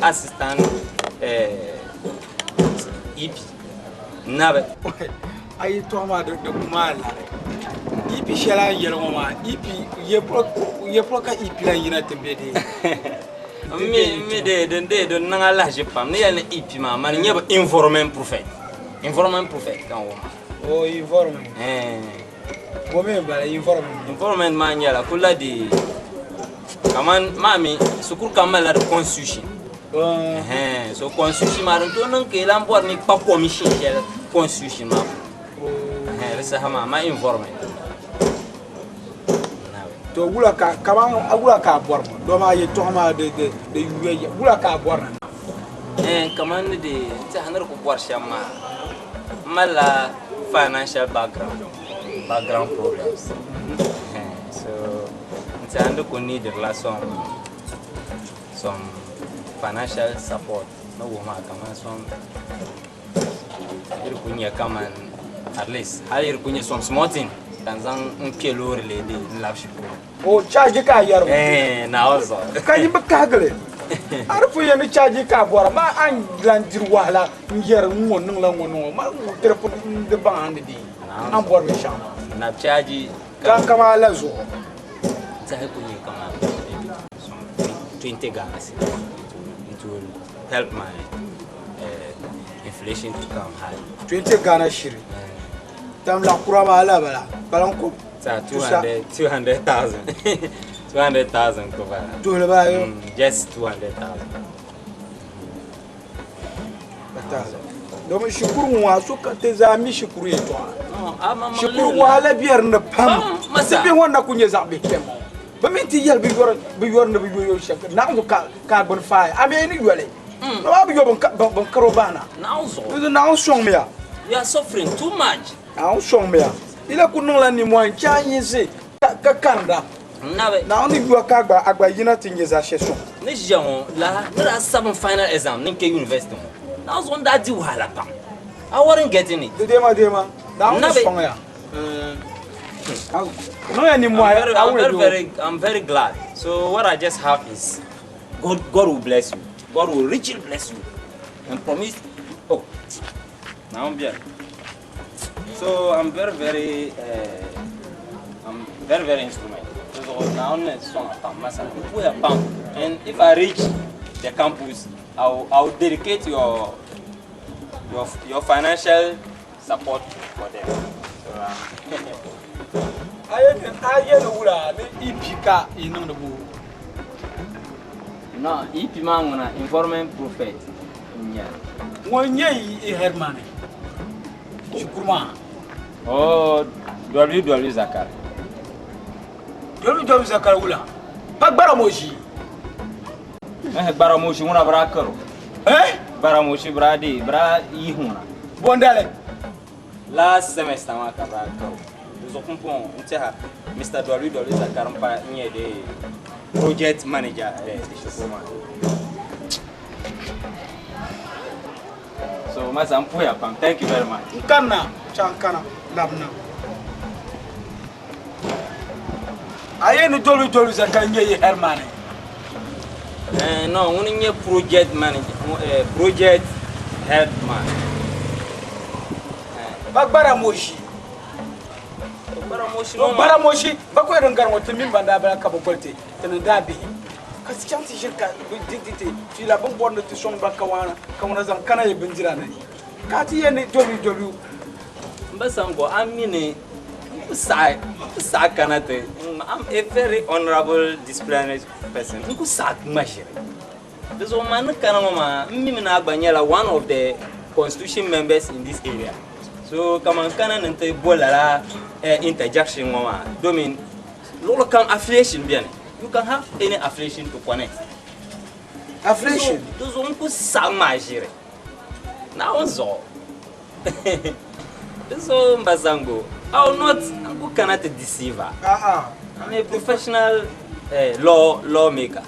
H: assistant EP. Never.
J: I told my the Kumala. EP Shella Yellow, EP Yeproka EP United Bedi.
H: Me de don't know Japan. They are EP man never informant prophet. Informant prophet kan wo.
J: Oh, informant. Women by informant
H: man yala kula di kaman mami sukur kamal la constitution. So constitution ma don non ke lambor ni pa commission shel constitution ma. Resa hama ma informant.
J: To gula ka kaman agula ka bor do ma ye to ma de yuye gula ka bor na.
H: Kaman de ta hanar ko bor shama. Mala financial background problems. So it's under need some financial support. No woman come come and at least I some small thing. Tanzan kilo related love.
J: Oh, charge ka yaro.
H: Now also.
J: Can you bakagale? Arfu ya ni charge ka bora ma an landir wala nyer ngon nang la ngono ma telephone de band di an bor be sham
H: na charge
J: kan kama la zo
H: ta ko ni kama 20 Ghana it will help my inflation to come high
J: 20 Ghana shiri tam la kurama ala bala balanko
H: 200,000 200,000 cover. Just 200,000.
J: Domin shukuru wa suka te zami shukuru yeto. Shukuru wa la biyar na pam. Masibi wanda kunye zabe kemo. Ba minti yel bi yor na bi yo shaka. Na ko ka bon fa. Ame ni yole. No bi yo bon karobana.
H: Now so.
J: Now song me ya.
H: We are suffering too much.
J: Now song me ya. Ila kunun la ni mo ancha yinse ka kanda.
H: Now
J: only you are agba yina tingeza sheso.
H: Ne jamo la there are 7 final exam ninke university. Now so that di wahala pam. I wasn't getting it.
J: Dema. Now no song ya. No anymore.
H: I'm very glad. So what I just have is God will bless you. God will richly bless you. And promise now I'm here. So I'm very instrumental. And if I reach the campus, I'll dedicate your financial support for them. No, if you man informant prophet. Oh, W Zakar.
J: Dolu zakara wula. Pak baramoshi.
H: Baramoshi una bra karo. Baramoshi bradi bra yihuna.
J: Bondale.
H: Last semester ma ka bra karo. Nous occupons Mr. Dolu Zakar mpa nye de project manager so Masam Puya Pam, thank you very much.
J: Kana, Chankana, Labna. I ain't told you that I can get her money.
H: No, only a project manager, project head man.
J: Baramoshi. Baramoshi, Bakway and Garmo to me, Bandaba Capote, and a Dabi. Because Chanty Shirka with dignity, she la bomb to Son Bakawana, Kawanas and Canada Benjirane. Kati and W.
H: Basango, I mean, Sakanate. I'm a very honorable, disciplined person. Who sack machine. This woman, Kanama, Mimina Banyala, one of the constitution members in this area. So, come on, Canon and Bola interjection, Mama. Domin, local affiliation, bien. You can have any affiliation to connect.
J: Affiliation?
H: Those one who sack machine. Now, so. So, Mbazango, I will not, who cannot deceive her. I'm a professional lawmaker.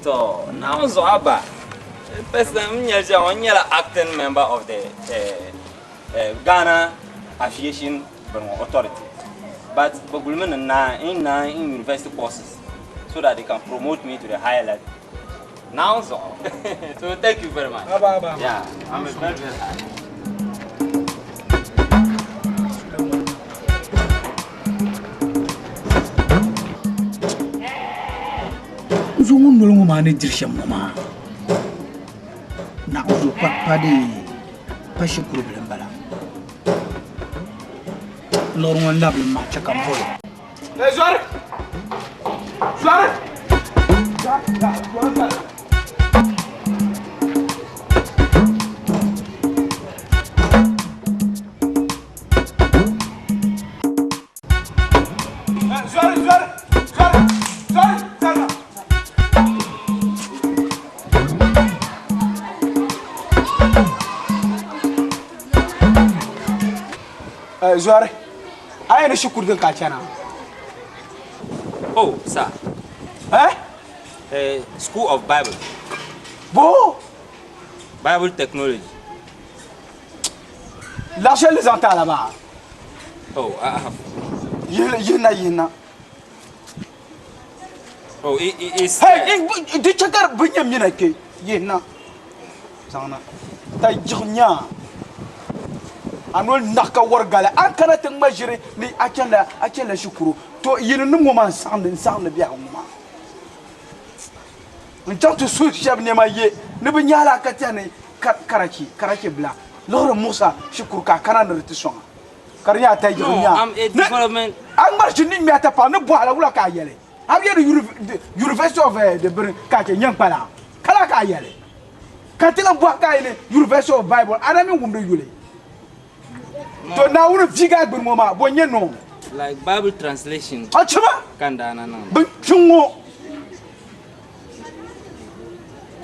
H: So, now, so, Abba, person, acting member of the Ghana Aviation Authority. But Bogulman in 9 university courses so that they can promote me to the higher level. Now, so, so thank you very much. Yeah, I'm a very, very happy.
J: Zungu no mane dirsham mama. Na uzo pa de pashi problem bala. Lor won lab ma chaka polo. Le zor. Zor. Zore, I ain't a shukur the Kachana.
H: Oh, sir. School of Bible.
J: Bo
H: Bible technology.
J: La chaîne les entend là-bas.
H: Oh, I have.
J: Yena.
H: Oh, it is.
J: Hey, du checker Bunyamina ke Yena. Sana. Tajunya. Anol naka wargala an kana tan majire ni akela shukuru to yin num woman sound biya mama in tantu su shab ne maye ne bin yala katane karaki bla loro musa shukuru ka kana na retison karnya ta jinya
H: am a development
J: an marchi ni mi ata pa ne bo ala wula ka yele am ye University of the Brin ka ke nyang pala kala ka yele katila bo ka yele University of Bible anami wumdo yule. So now we figure out mama bonye no
H: like Bible translation.
J: Achuma
H: Kanda na na.
J: Bunchungo.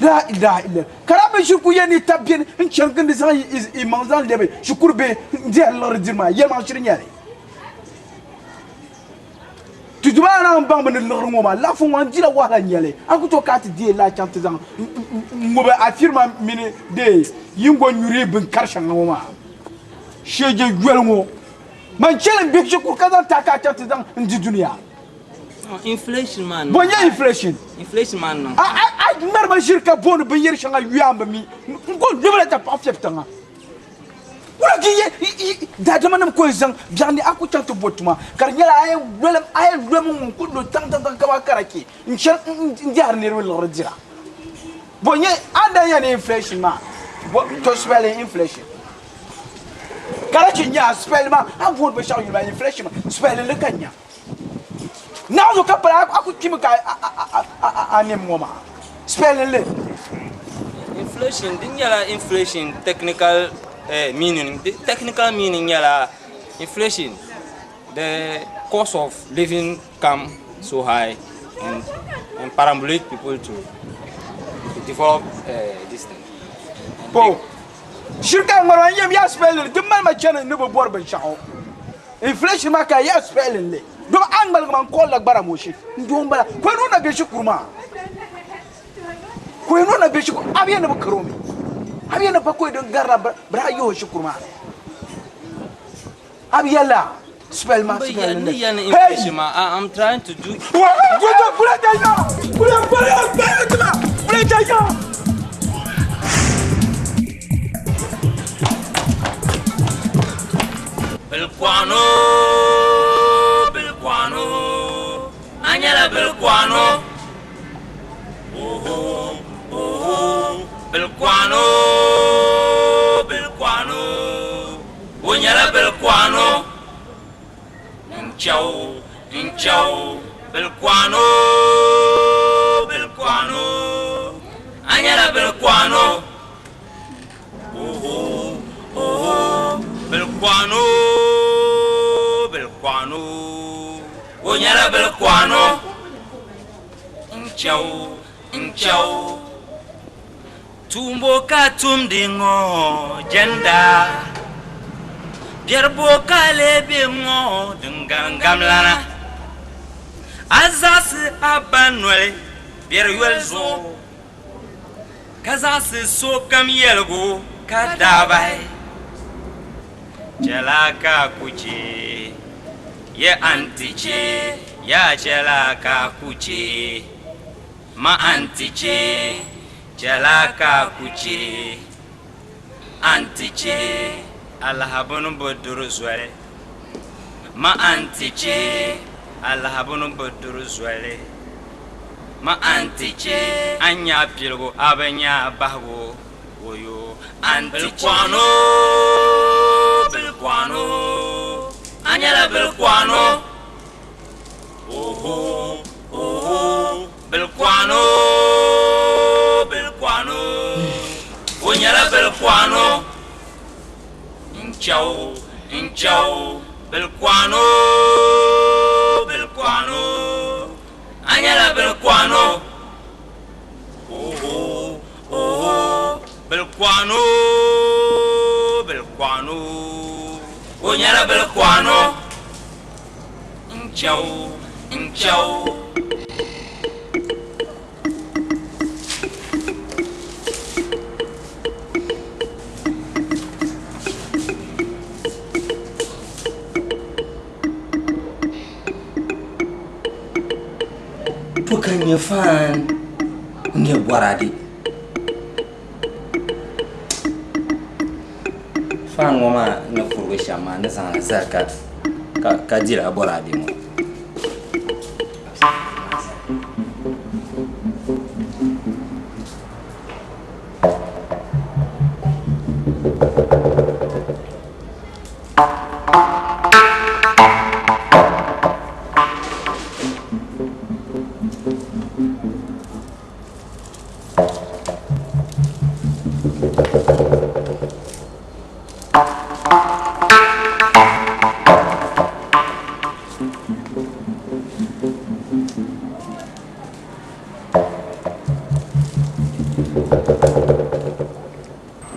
J: La illa. Karabe shukuye ni tabien nchangan de sa is imanzan lebe shukurbe ndi Allah dirma yema shirinyare. Tu dois na mbamba ne lorngoma la fo wan dira wala nyale akuto kati die la chantizan ngobe affirma mini de yingo nyuri bin karshan ngoma. Sheje gwelmo man chelen be shukur kaza taka chantizan ndi dunia.
H: Inflation man.
J: Bonya inflation
H: man no.
J: I merba shirka bonu be yer shanga yamba mi ngo debla ta pafetanga. Wala giye da manam ko zang jani aku chanto botuma kar nyala ay welem ko do tang kama karaki nchar ndiar ne wala rajira bonye anda ya inflation ma to spell inflation karaki nya spell ma avon be shaw inflation spell le kanya now zo kapara aku kimika anem moma spell le
H: inflation dinyala inflation technical meaning. The technical meaning yala inflation. The cost of living come so high and parabolic people to develop this thing.
J: Po, shirka ngoro yem ya spell le, de mal ma chana ne bo bor ben chao. Inflation ma ka ya spell le. Do Kang balgman kolla bara moshi. Ndombala. Kwenu na beshi kurma. Kwenu na beshi abiya na bakaromi. Abiya na bakoy don garra bra yo shi kurma. Abiya la. Spell ma spell.
H: Hey, I'm trying to do. Belquano, Anyala Belquano, Belquano, Unyala Belquano, Inchau, Belquano, Anyala Belquano, Belquano, Unyala Belquano, Inchau, Tumbo katum dingo, janda, Pierbo kale bingo, dungangamlana, Azas abanwele, Pieruelzo, Kazas so kam yelgo, Kadabai, Jalaka kuchi, Ye antiche, Ya jalaka kuchi, Ma antiche, Jalaka kuchi, Antiche, Allahabun boduruzwale, Ma antiche, Allahabun boduruzwale, Ma antiche, Anya pilgo, Abanya bago, Oyo, Antiquano, Belquano, Anyala Belquano, Belquano, Unyala Belquano, Inchau, Belquano, Anyala Belquano, Belquano, Unyala Belquano, Inchau. Bukan ya fan, nge boradi. Fan ngoma na furgo shama na sana zaka ka jira boradi mo.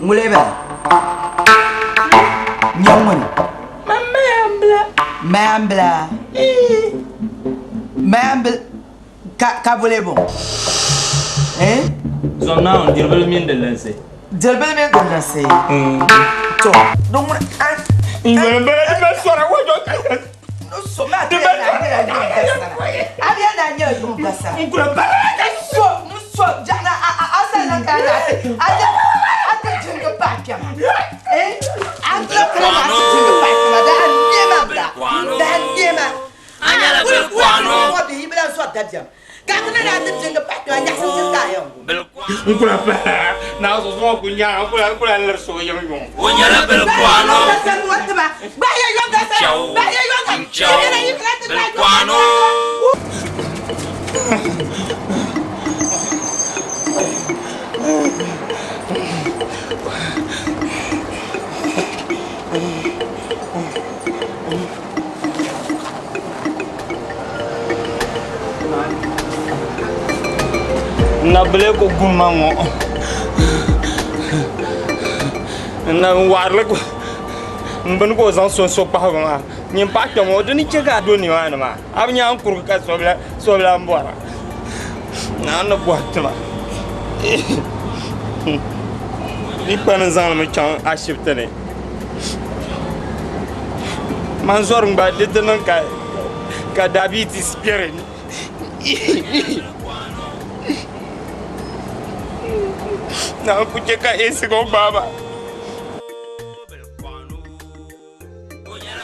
K: Muleba. Nyamon. Mambla. Mambla. Ka voulez bon. Hein?
H: Zona on dirbel min de lancer.
K: Dirbel min de lancer. To. Donc
H: il me sora wojo.
K: So ma de Abia na nyo yo gasa.
H: Ngura ba.
K: So jana asala kana. Ada jinga pakya. Eh? Ada kana jinga pakya. Dan niema. Anyala Belquano. What the ibla so dadjam. Gamuna na jinga pakya nya singa yo.
H: Ngura ba. Na so so kunya kula ler so yo yo. Anyala Belquano.
K: Ba ya yo gasa. Ba ya yo gasa.
H: Belquano. Na bele ko gumango na warle ko mban ko zan so pa ha Nim pack mo do ni chega do ni wana ma. Ab nya an kur ka sobla mbora. Na no boatma. Ni pan zan me chan ashiptene. Man zor ngba de tenan ka diabetes spirit. Na ku cheka esi go baba.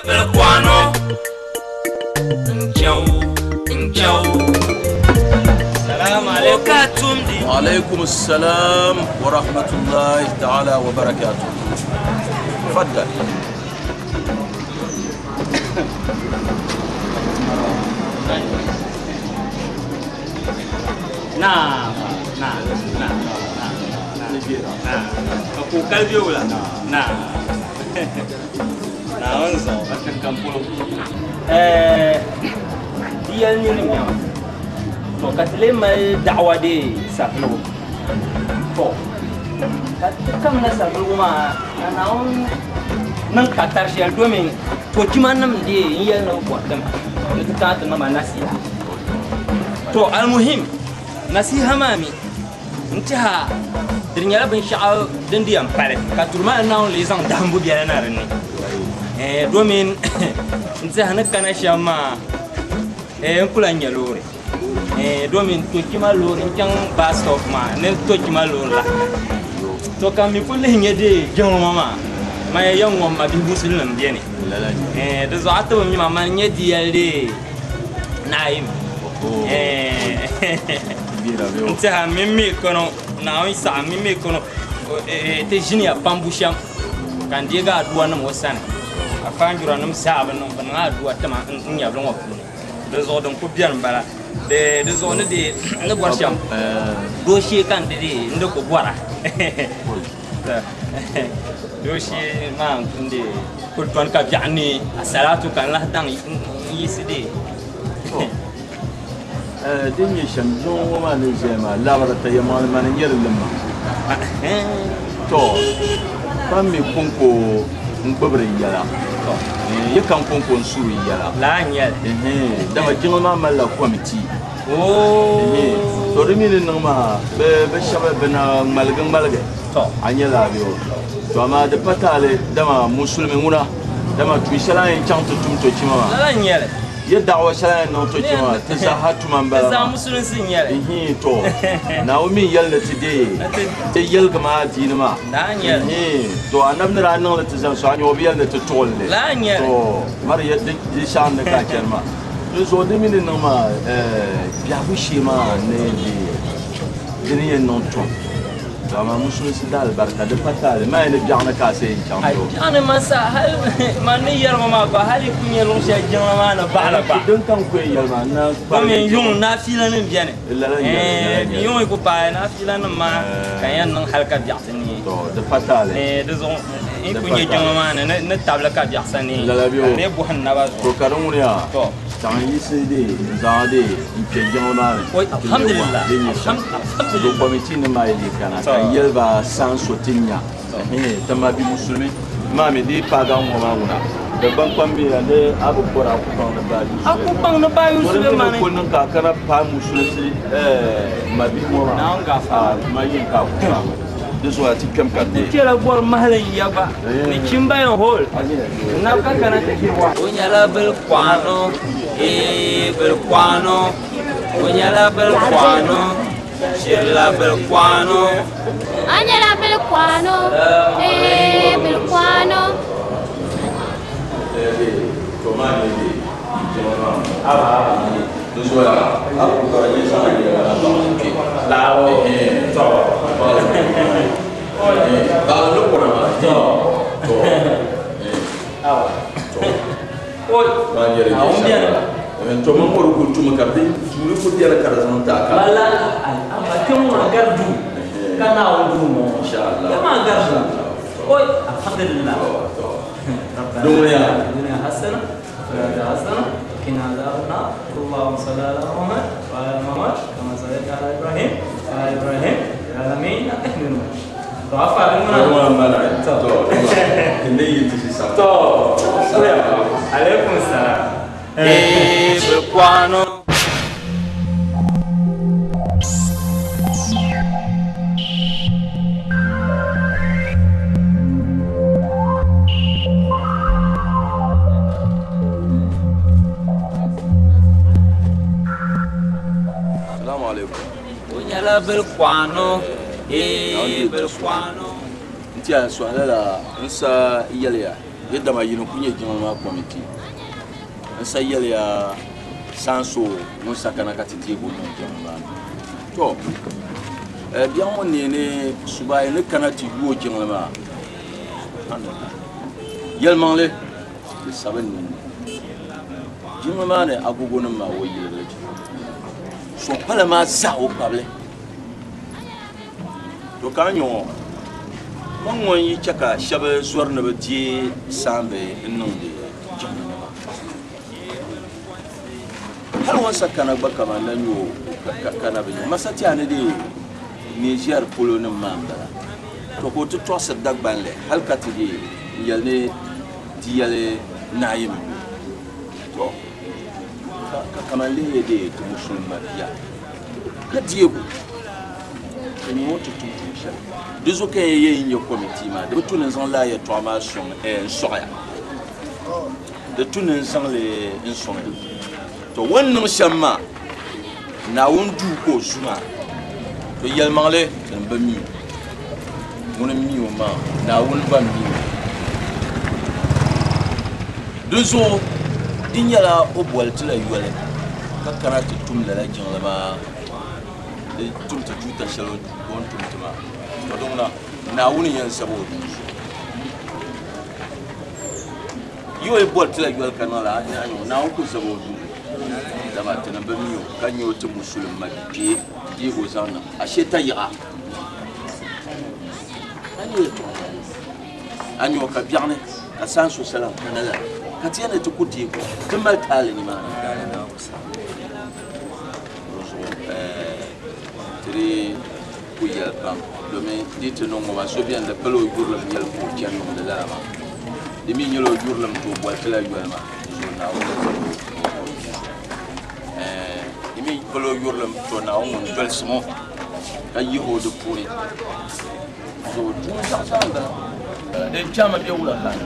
B: Belquano,
H: Salam alaikum.
L: وعليكم السلام ورحمة الله تعالى وبركاته. تفضل.
H: Nah. Aku kalbi ulah. Nah. Naonzo akan kampung. Dia ni yang to katle mai da'wa de saflo. To kam na saflo ma naon nan katar shi domin to kimanam de yin na kwatam. Ita ta ta ma nasiha. To almuhim nasiha mami intaha dirnya bin sha'a din diyan pare ka turma naon lisan dambu biya na rinni. Domin nse hana kana shama kulanya lori domin to kima lori kan bus stop ma ne to kima lori la to kam mi kulle ngede jongo mama ma yan won ma bi muslim biene da zo ato mi mama nyedi yalde naim nse ha mimi kono na on sa mimi kono te jini ya pambusham kan diga aduwa na mosana afanjura num saaba num bana aduwa tama nya blon wa de zo don ko bian bala de zo ne de ne borsham dossier kan de ndo ko bora dossier man kunde ko ton ka biani salatu kan la dan yiside
L: دنيا شمجون وما نجمع لا برا تيمان ما نجير لما تو فمي كونكو نببر يلا يكان كونكو نسوري يلا
H: لا نيل
L: دما جيما مالا كوميتي تو رمي لنما بشباب بنا مالغن تو انيلا بيو تو ما دبتالي دما مسلمي هنا دما تويشلا ان چانتو تمتو چيما
H: لا نيل
L: ya dawa shala no to kima ta za hatu man bala
H: za musulun sin yare
L: to naomi yalla tide te yal kama dina ma
H: la nyal
L: to anam na nan la tizan so anyo bi yalla to tolle
H: la nyal
L: to mar yadda di shan da ka kerma to so de min no ma ya bushi ma ne di ni non to Sama musulun sidal barka da fatale ma ne bi'ana ka sai in chambo
H: ana masa hal man yar ma ba hali kunye lon shay jama ma na bala ba
L: don kan ko yar ma na
H: ba men yun na filanin biane yun ko pa na filanin ma kayan nan halka bi'atani
L: to da fatale
H: da zo in kunye jama ma na tabla ka bi'asani ne bu hanna ba
L: to karun ya to tan yi sai dai zade in ke jama ma
H: alhamdulillah
L: do committee ne mai di kana yelba san sotinya tama bi musulmi mami di paga mo mauna da ban kwambi ande abu kora ku kan da bali
H: aku bang na bayu sulemane
L: ko nan ka kana pa musulmi mabi mo
H: na nga fa
L: ma yin ka ku da so ati kam ka de
H: kira bor mahalan yaba ni kimba yo hol na ka kana ta kirwa onyala bel kwano bel kwano onyala bel kwano Shella Belquano
M: Angela Belquano Belquano
L: to mo ko kultuma kabdi sulu ko diala karazon ta ka
H: wala abatum agardu kana wudu mo
L: inshallah
H: kama agardu oy alhamdulillah dunya hasana hasana kina darna Allahumma salli ala Muhammad wa ala Muhammad kama sallaita ala Ibrahim wa ala Ibrahim alamin
E: Apa nama mana? Tahu. Ini itu sih sama. Tahu. Waalaikumsalam.
H: Berkuano. Berkuano, berkuano.
L: Ntia swala la nsa yelya yedda ma yino kunye jama committee nsa yelya sanso nsa kana katiti go no jama to bien on ne suba ne kana ti go jama yelman le saban jama ne agogo no ma wo yele so pala ma za o pable to kanyo mon yi chaka shabe zorna be die sambe nonde janna har wasa kana baka man yo kana be masati ane de Niger polo ne mamba to ko to tosa dagbanle halkati de yalne diyale naim to kamale de to musulma ya kadiego ni wote tutusha dizo ke ye yin committee ma de tunen zan la ya to ma son soya de tunen zan le son to wannan shamma na wondu ko zuma to yelmale tan ba mi mon mi o ma na won ba mi dizo dinyala o boltila yole kakana tum la jangla ba tum ta juta shalo bon tum tuma to dona na wuni yan sabo yo e bol tla yol kanala anyo na ko sabo du da ba tan ba miyo kanyo to musulman ma bi di go zanna asheta yira anyo ka biarne ka sanso salam kanala katiana to kuti ko tumal tale ni ma tri kuyal pam domin dite non mo va so bien de pelo yurla yel ko tian no de la ma de mi nyelo yurla to bo tela yulma so na o de mi pelo yurla to na o mon dol smo kay ho de puri so tu sa sa de chama be wula kan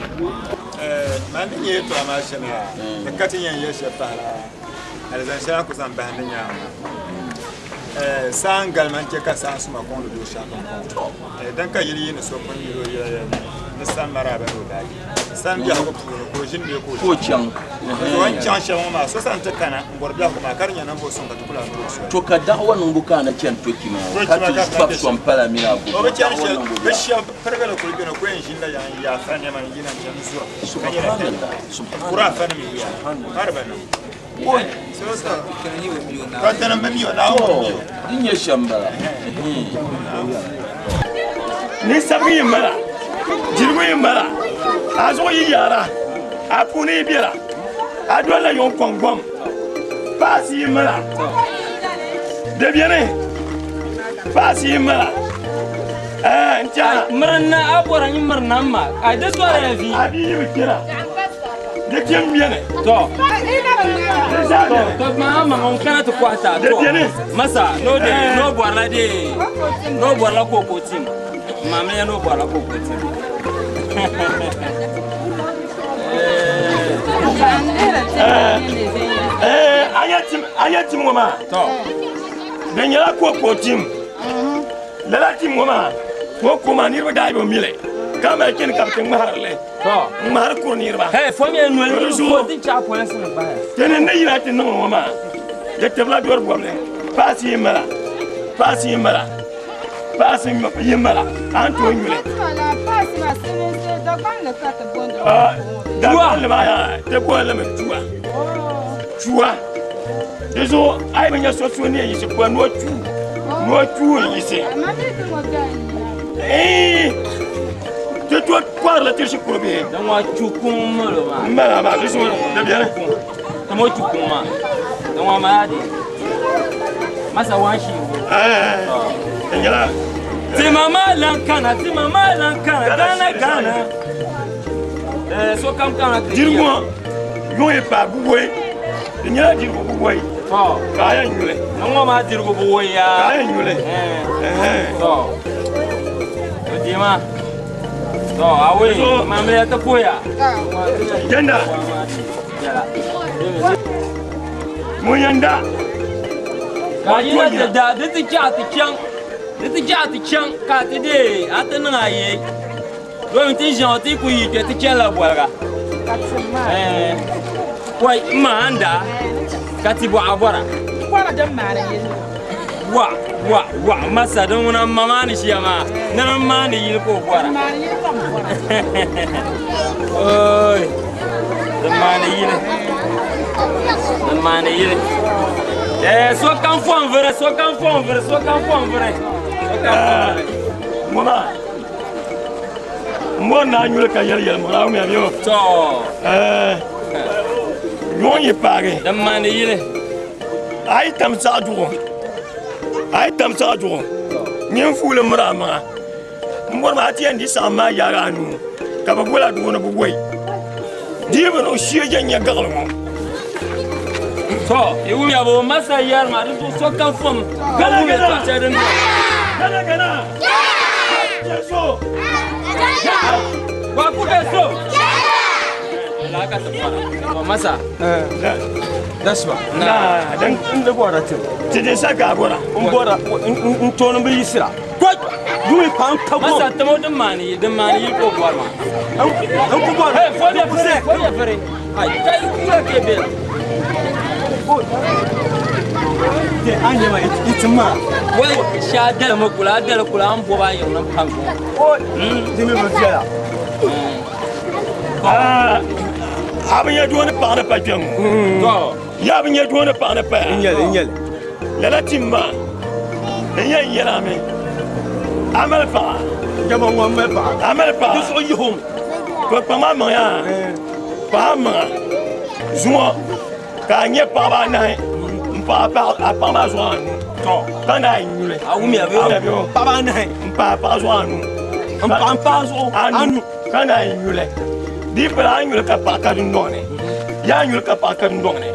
N: man ni to ma shana de katin yan yesha para alzan sha ku san ba nya san galman ke ka san su makon do sha kan dan ka yiri ne so kun yiro ya ne san maraba do dai san biya ko jin be ko
L: chan
N: wan chan sha ma so san ta kana ngor biya ko ma karnya nan bo son ka tukula
L: to ka dawa nan buka na chan to kima ka to stop son pala mi na
N: o be chan sha be sha pergala ko be no ko en jin la ya fa ne man jina chan so subhanallah qura fa ne mi ya harba no oi sosa kani we biyo na kwatana mbamiyo na o
L: dinye shambala
F: ni sabi mara jirgo mara azo yi yara apuni bira adwala yon kongom pasi mara de biene pasi mara ntia
H: marna abora ni marna ma a de soare la vie
F: abi bikira de kiem biene
H: to mama on kana to kwata to masa no boarla ko kotim mama ya no boarla ko kotim
F: ayatim ngoma to benyala ko kotim lala tim ngoma ko kuma nirba daibo mile kama ken kapten maharle to mahar ko nirba
H: hey fomi enwel ko din cha point sin ba
F: tene ne yirate no ngoma de tebla dor bomle pasi mara anto nyule
I: pasi ma sene Dagbani le kata bondo
F: Dagbani ma ya te ko le me chua dezo ai me nyaso so ne yise ko no chu yise te to kwar la tirshi ko be
H: dan wa chu kum lo
F: ma dezo de bien
H: ta mo chu kum ma dan wa ma ade masa wa shi Timama lankana, Ghana. So come
F: Dirmo, you ain't pas boy. The Yaji boy. Oh, I ain't you.
H: No more Dirgo boy.
F: I ain't you.
H: So, Dima. So, I will, my man at the Poya.
F: Janda. Muyanda.
H: This is Jati Cat today at the night. Going to Janti, we get the Chella. Why, Manda, Katibo Avara. What a damn man. What, Massa, don't want Mamma Shama. No money, you go for oh, the money. Yes, so come from
F: Mama. Mona, you look at your mom, you you pare.
H: The money.
F: I tam Sadu. Nyamfula Mrama. Mwati and this Ama Yaranu. Kababula do one of away. Dear no Shijan Yagalmo.
H: So, you will have a Massa Yarma to so come from Gana. What could I so? Massa. That's what.
F: Nah, then in the water too. Today, Sagabora, Untonabisra. What? You will pound Massa,
H: the money you go for. Uncle, for the very. I tell you, bill. It's a man. Well, Shadel Mokula, Delaculam, Boy, and Pump. Oh,
F: haven't you doing a pound of pajam? Haven't you doing a pound of pay? Let us timber. And yet, I mean, I'm a far. I'm a far. This is your home. But Mamma, Pama, Zua, Kanye Papa night, Papa, Papa Swan. Papa night, Papa Swan. Papa Swan. Can I? Deep line you look at Packard Donny. Young you look at Packard Donny.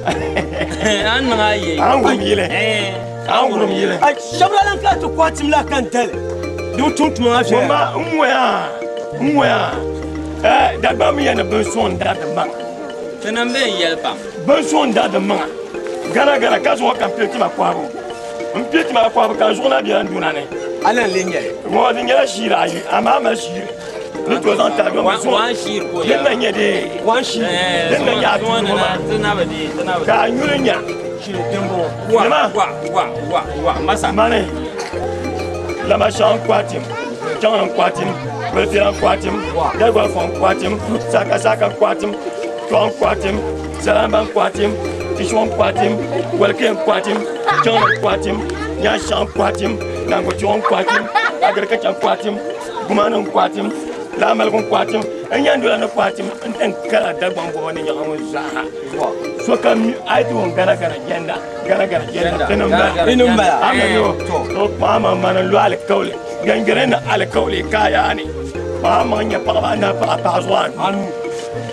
F: I'm I shall not to quote him like and tell it. Don't talk to my that Bammy and a Benson that the man.
H: Then I'm there, Yelpa.
F: Benson that the man. Gana Cas walk and play my quarrel. And play my quarrel because one of you and Dunane. I don't linger. More than your sheet, I'm a sheet. It was on time. One sheep, one sheep, then the yard one another. Can you Massa money? Lamashan Quatim, John Quatim, Belfian Quatim, Dagua from Quatim, Sakasaka Quatim, John Quatim, Salaman Quatim, Tishwan Quatim, Welcome Quatim, John Quatim, Yashan Quatim, Nangochon Quatim, Agriculture Quatim, Gumanon Quatim. La Malcolm Quatim, and Yandula Quatim, and Kala Dagbon in your own Zaha. So come I do on Gana Janda, I'm a Mama Man Alcoli, Gangrena Alcoli, Kayani, Mama and your Papa Papa's one.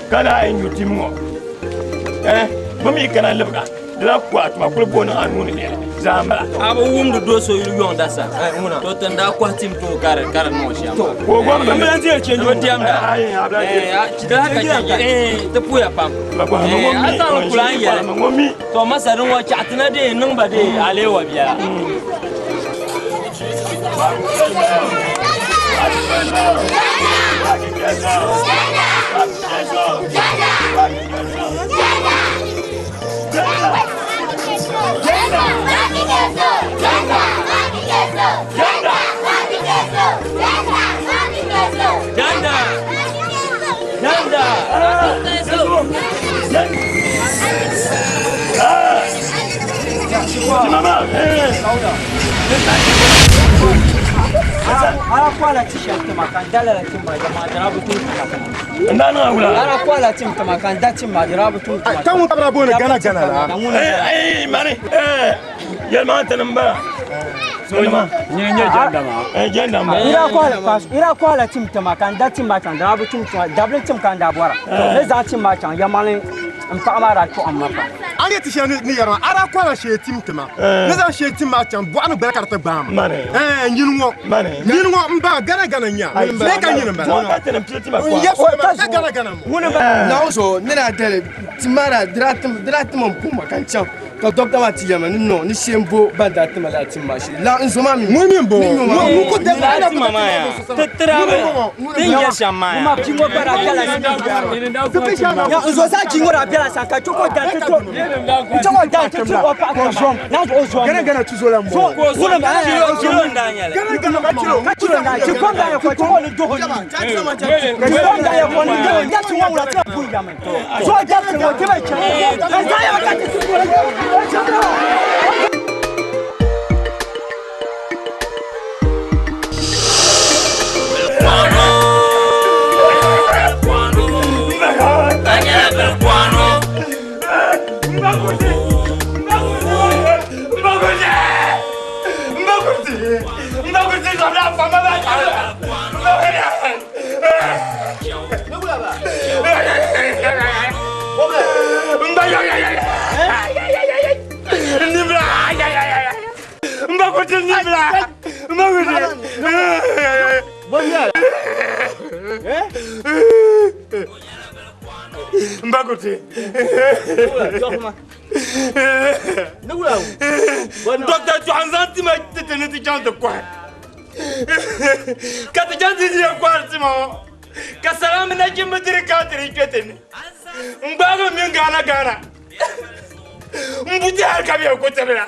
F: Can I and you Timo? Mummy can I live that? The quat, my good one on Moon Zamba. I will wound the door so you on that side. Don't turn that quatim to Karen Motion. Oh, one of the change with them. The poor pump. I don't fly Thomas, I don't watch at another day, nobody. I live here.
O: Ara kwala t-shirt makandala la timba jamaa jarabu tu
F: ndana wala
O: ara kwala timba makanda timba jarabu tu
F: kamu tabra bona gana la mani yelma tanamba
E: Soma, nye janda ma.
O: Janda ma. Ira kwa la tim tama kan da tim ma kan da bu tim double tim kan da bora. Ne za tim ma kan ya malin mpa mara ko amma fa.
F: Anya ti shani ni yara ara kwa la she tim tama. Ne za she tim ma kan bu anu barka ta bam. Nyinwo. Nyinwo mba gana nya. Ne kan nyina mba.
E: Ka tene piti ma kwa.
F: Yes, ka gana mo.
O: Wona ba.
F: Na so ne na dele timara dratum puma kan cham. Ka doctor wa ti yama no ni shembo banda tema la timma shi la nzoma mi mbo mu ko de
H: la mama ya tetrame tinya shama
O: ma kingo para kala ya uzo sa kingo ra bela sa ka choko da teto choko da teto o pa ko zom na o zom
F: gana tuzo la mo
H: wona ba kilo ndanya
O: ka kilo na ti ko da ko choko ni doho ni ko da ya ko ni doho ya ti wa la ta bu ya man so da ko te ba cha da ya ka ti ko
F: Mbagote. Docteur, tu as senti ma tête de quoi? Quand tu as dit quoi, Simon? Kassalam n'a jamais me dire quand tu es quitté. Mbago Mingana Gana. Mboutia Kabia Kotela.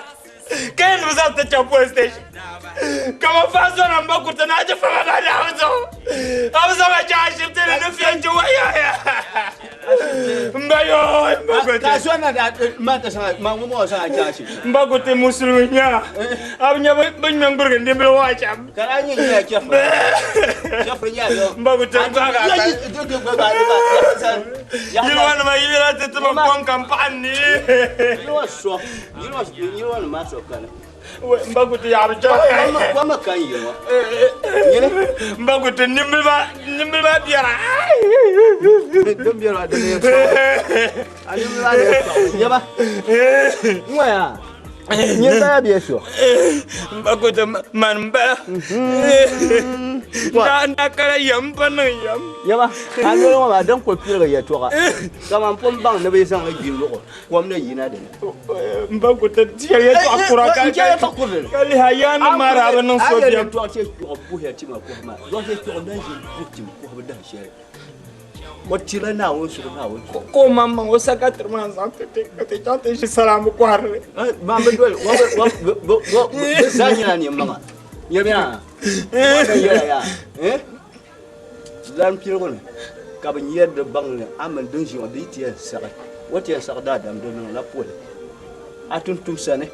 F: Quand nous avons été à Police Station. Comment façon on m'a coûté n'a pas fait ma maison. Avant ça, j'ai acheté le fiel de Waya. Mbayo, Mbagote.
G: Kaswana da mata sa mamumo sa jashi.
F: Mbagote musulminya. Abnya banyan burgan de bro wacha.
G: Karanya ya kefa. Kefa ya do.
F: Mbagote baga. Yilwana ma yila tete ma kon kampani.
G: Yilwana ma so kana.
F: Mbagote ya arja.
G: Kwa kan yiwa.
F: Mbagote nimba biara.
G: Biara de. Animla de. Yaba. Ngoya. Nyenda bia sho.
F: Mbagote manba. Na kala yamba na yam.
G: Yaba. Ando ma dan ko pira ya toka. Kama pom bang na be san ga gilo. Ko amna yina de.
F: Mbagote tia ya to akura ka. Kali hayana mara ba non so dia.
G: To ati ko bu ya tima ko ma. Do te to dan ji butim ko ba dan shere. Motila na wo su na wo
F: ko mama wo saka terman zante te tante shi salamu kwarre
G: mama dole wo zanya ni mama yabia ya zam kiro ne ka ba yed de bang amal dunji on dit ya saka wote ya saka da dam don la pole atun tum sane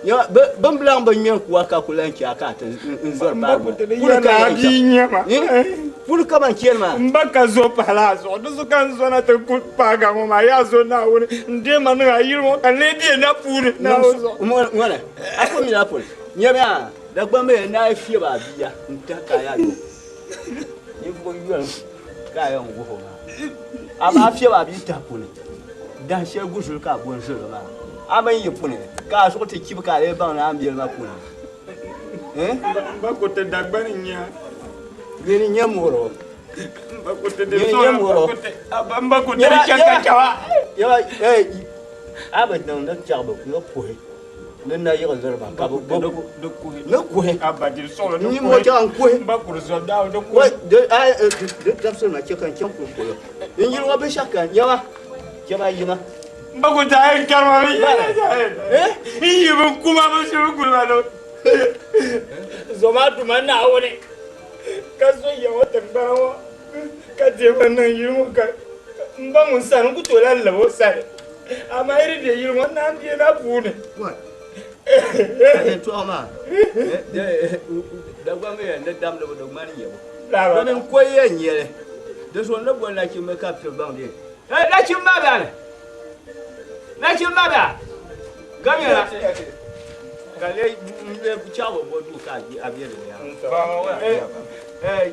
G: ya ban blan ban yan kuwa ka kulan ki aka ta nzor ba
F: kula ka binya ma
G: Pulu kama kielma
F: mbaka zo palazo dozo kan zo na te paga ngoma ya zo na woni ndema na yiro kan le die na pulu na zo
G: ngona apo mi na pulu nyamia dagbambe na fie ba bia ntaka ya yo yifo yo ka ya ngo ho ama fie ba bi ta pulu dan she gusul ka bon so ba ama yi pulu ka so te kibu ka le ba na ambiel ma pulu
F: mbako te dagbani nya
G: Gini nyamuro.
F: Mbakote de so. Mbakote de chakachawa.
G: Yo aba dan da chabo no pohe. Nna yego zorba ka bo
F: do kuhe.
G: No kuhe.
F: Aba de so no.
G: Ni mo chan kuhe.
F: Mbakuru so da do kuhe.
G: De tapso na chakan cham ko ko. Injil wa be shakan yawa. Jaba yima.
F: Mbakote ay karma bi. Yibu kuma ba shi kurwa do. Zoma tu manna woni. Kaso ya wata bawa ka je wannan yirmo ka mba mun san ku to lalla bo sai amma iri da yirmo nan je na fune
G: wa to ama da gwa me da dam da do mari yebo da men ko yanyere da so na gwa la ki me ka pe bang de la ki ma ba la ki ma ba gamera
F: Kale mbe buchawo bodu ka abiyele ya.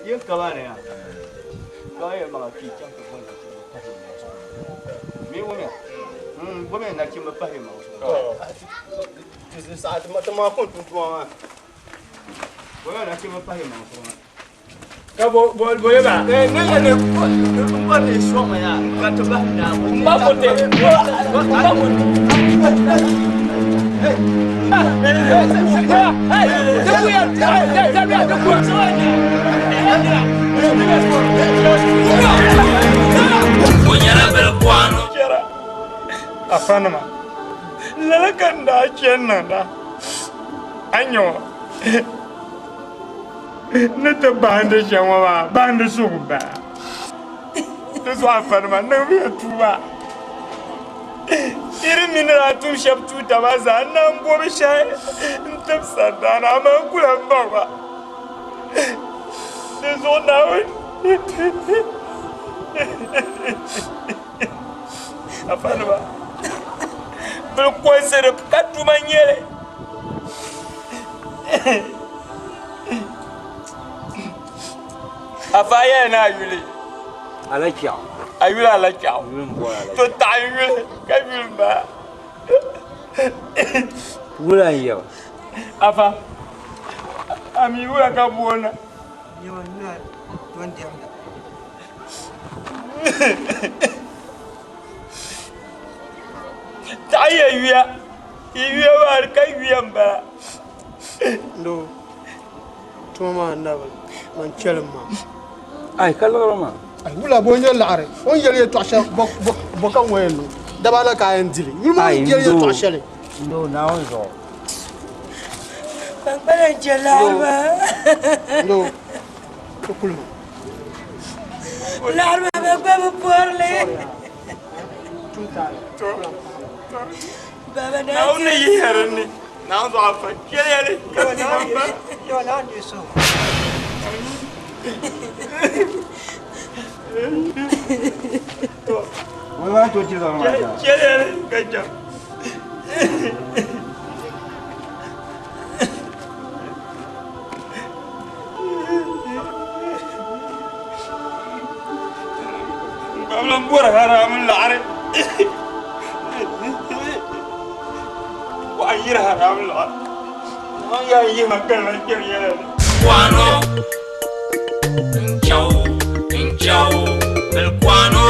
F: Yin kabane ya. Kaya mga kitchen ko mo. Mi wome. Wome na kimba pahima. Tisi sa atma ko tuwa. Wome na kimba pahima. Ka bo ba. Ne ko ne shoma ya. Ka to ba na. Ba ko te. Ba ko.
N: Afanama lalakanda chenanda anyo nete bande jamwa bande suba deso afanama nabi tuba iri minira tum shaptu tabaza nan bobe shay ntab sadana ma kula baba deso nawe afanama bel kwesere katu manyele afaya na yule
H: ala chao
N: ayula ala chao to ta yule ka yule ba
H: wula yo
N: afa ami wula ka bona
K: yo na don dia
N: Taya yuya war kai yamba
J: ndo tuma ndaba man chelma
H: ay kaloroma
J: ay wula bo nyol laare on yele to asha bo kan wayno dabala ka en dili yulma yele to asha le
H: ndo na onzo
K: Pangpala jelaba
J: ndo to kulma
K: larma ba ba porle Baba na
N: now ne yerni now so afa kele
K: yo na ndi so
H: wala to ti do ma
N: kele kaja Babla bora haram laare Wajir haram laare ya yi makala kiriya Wano Inchau Belquano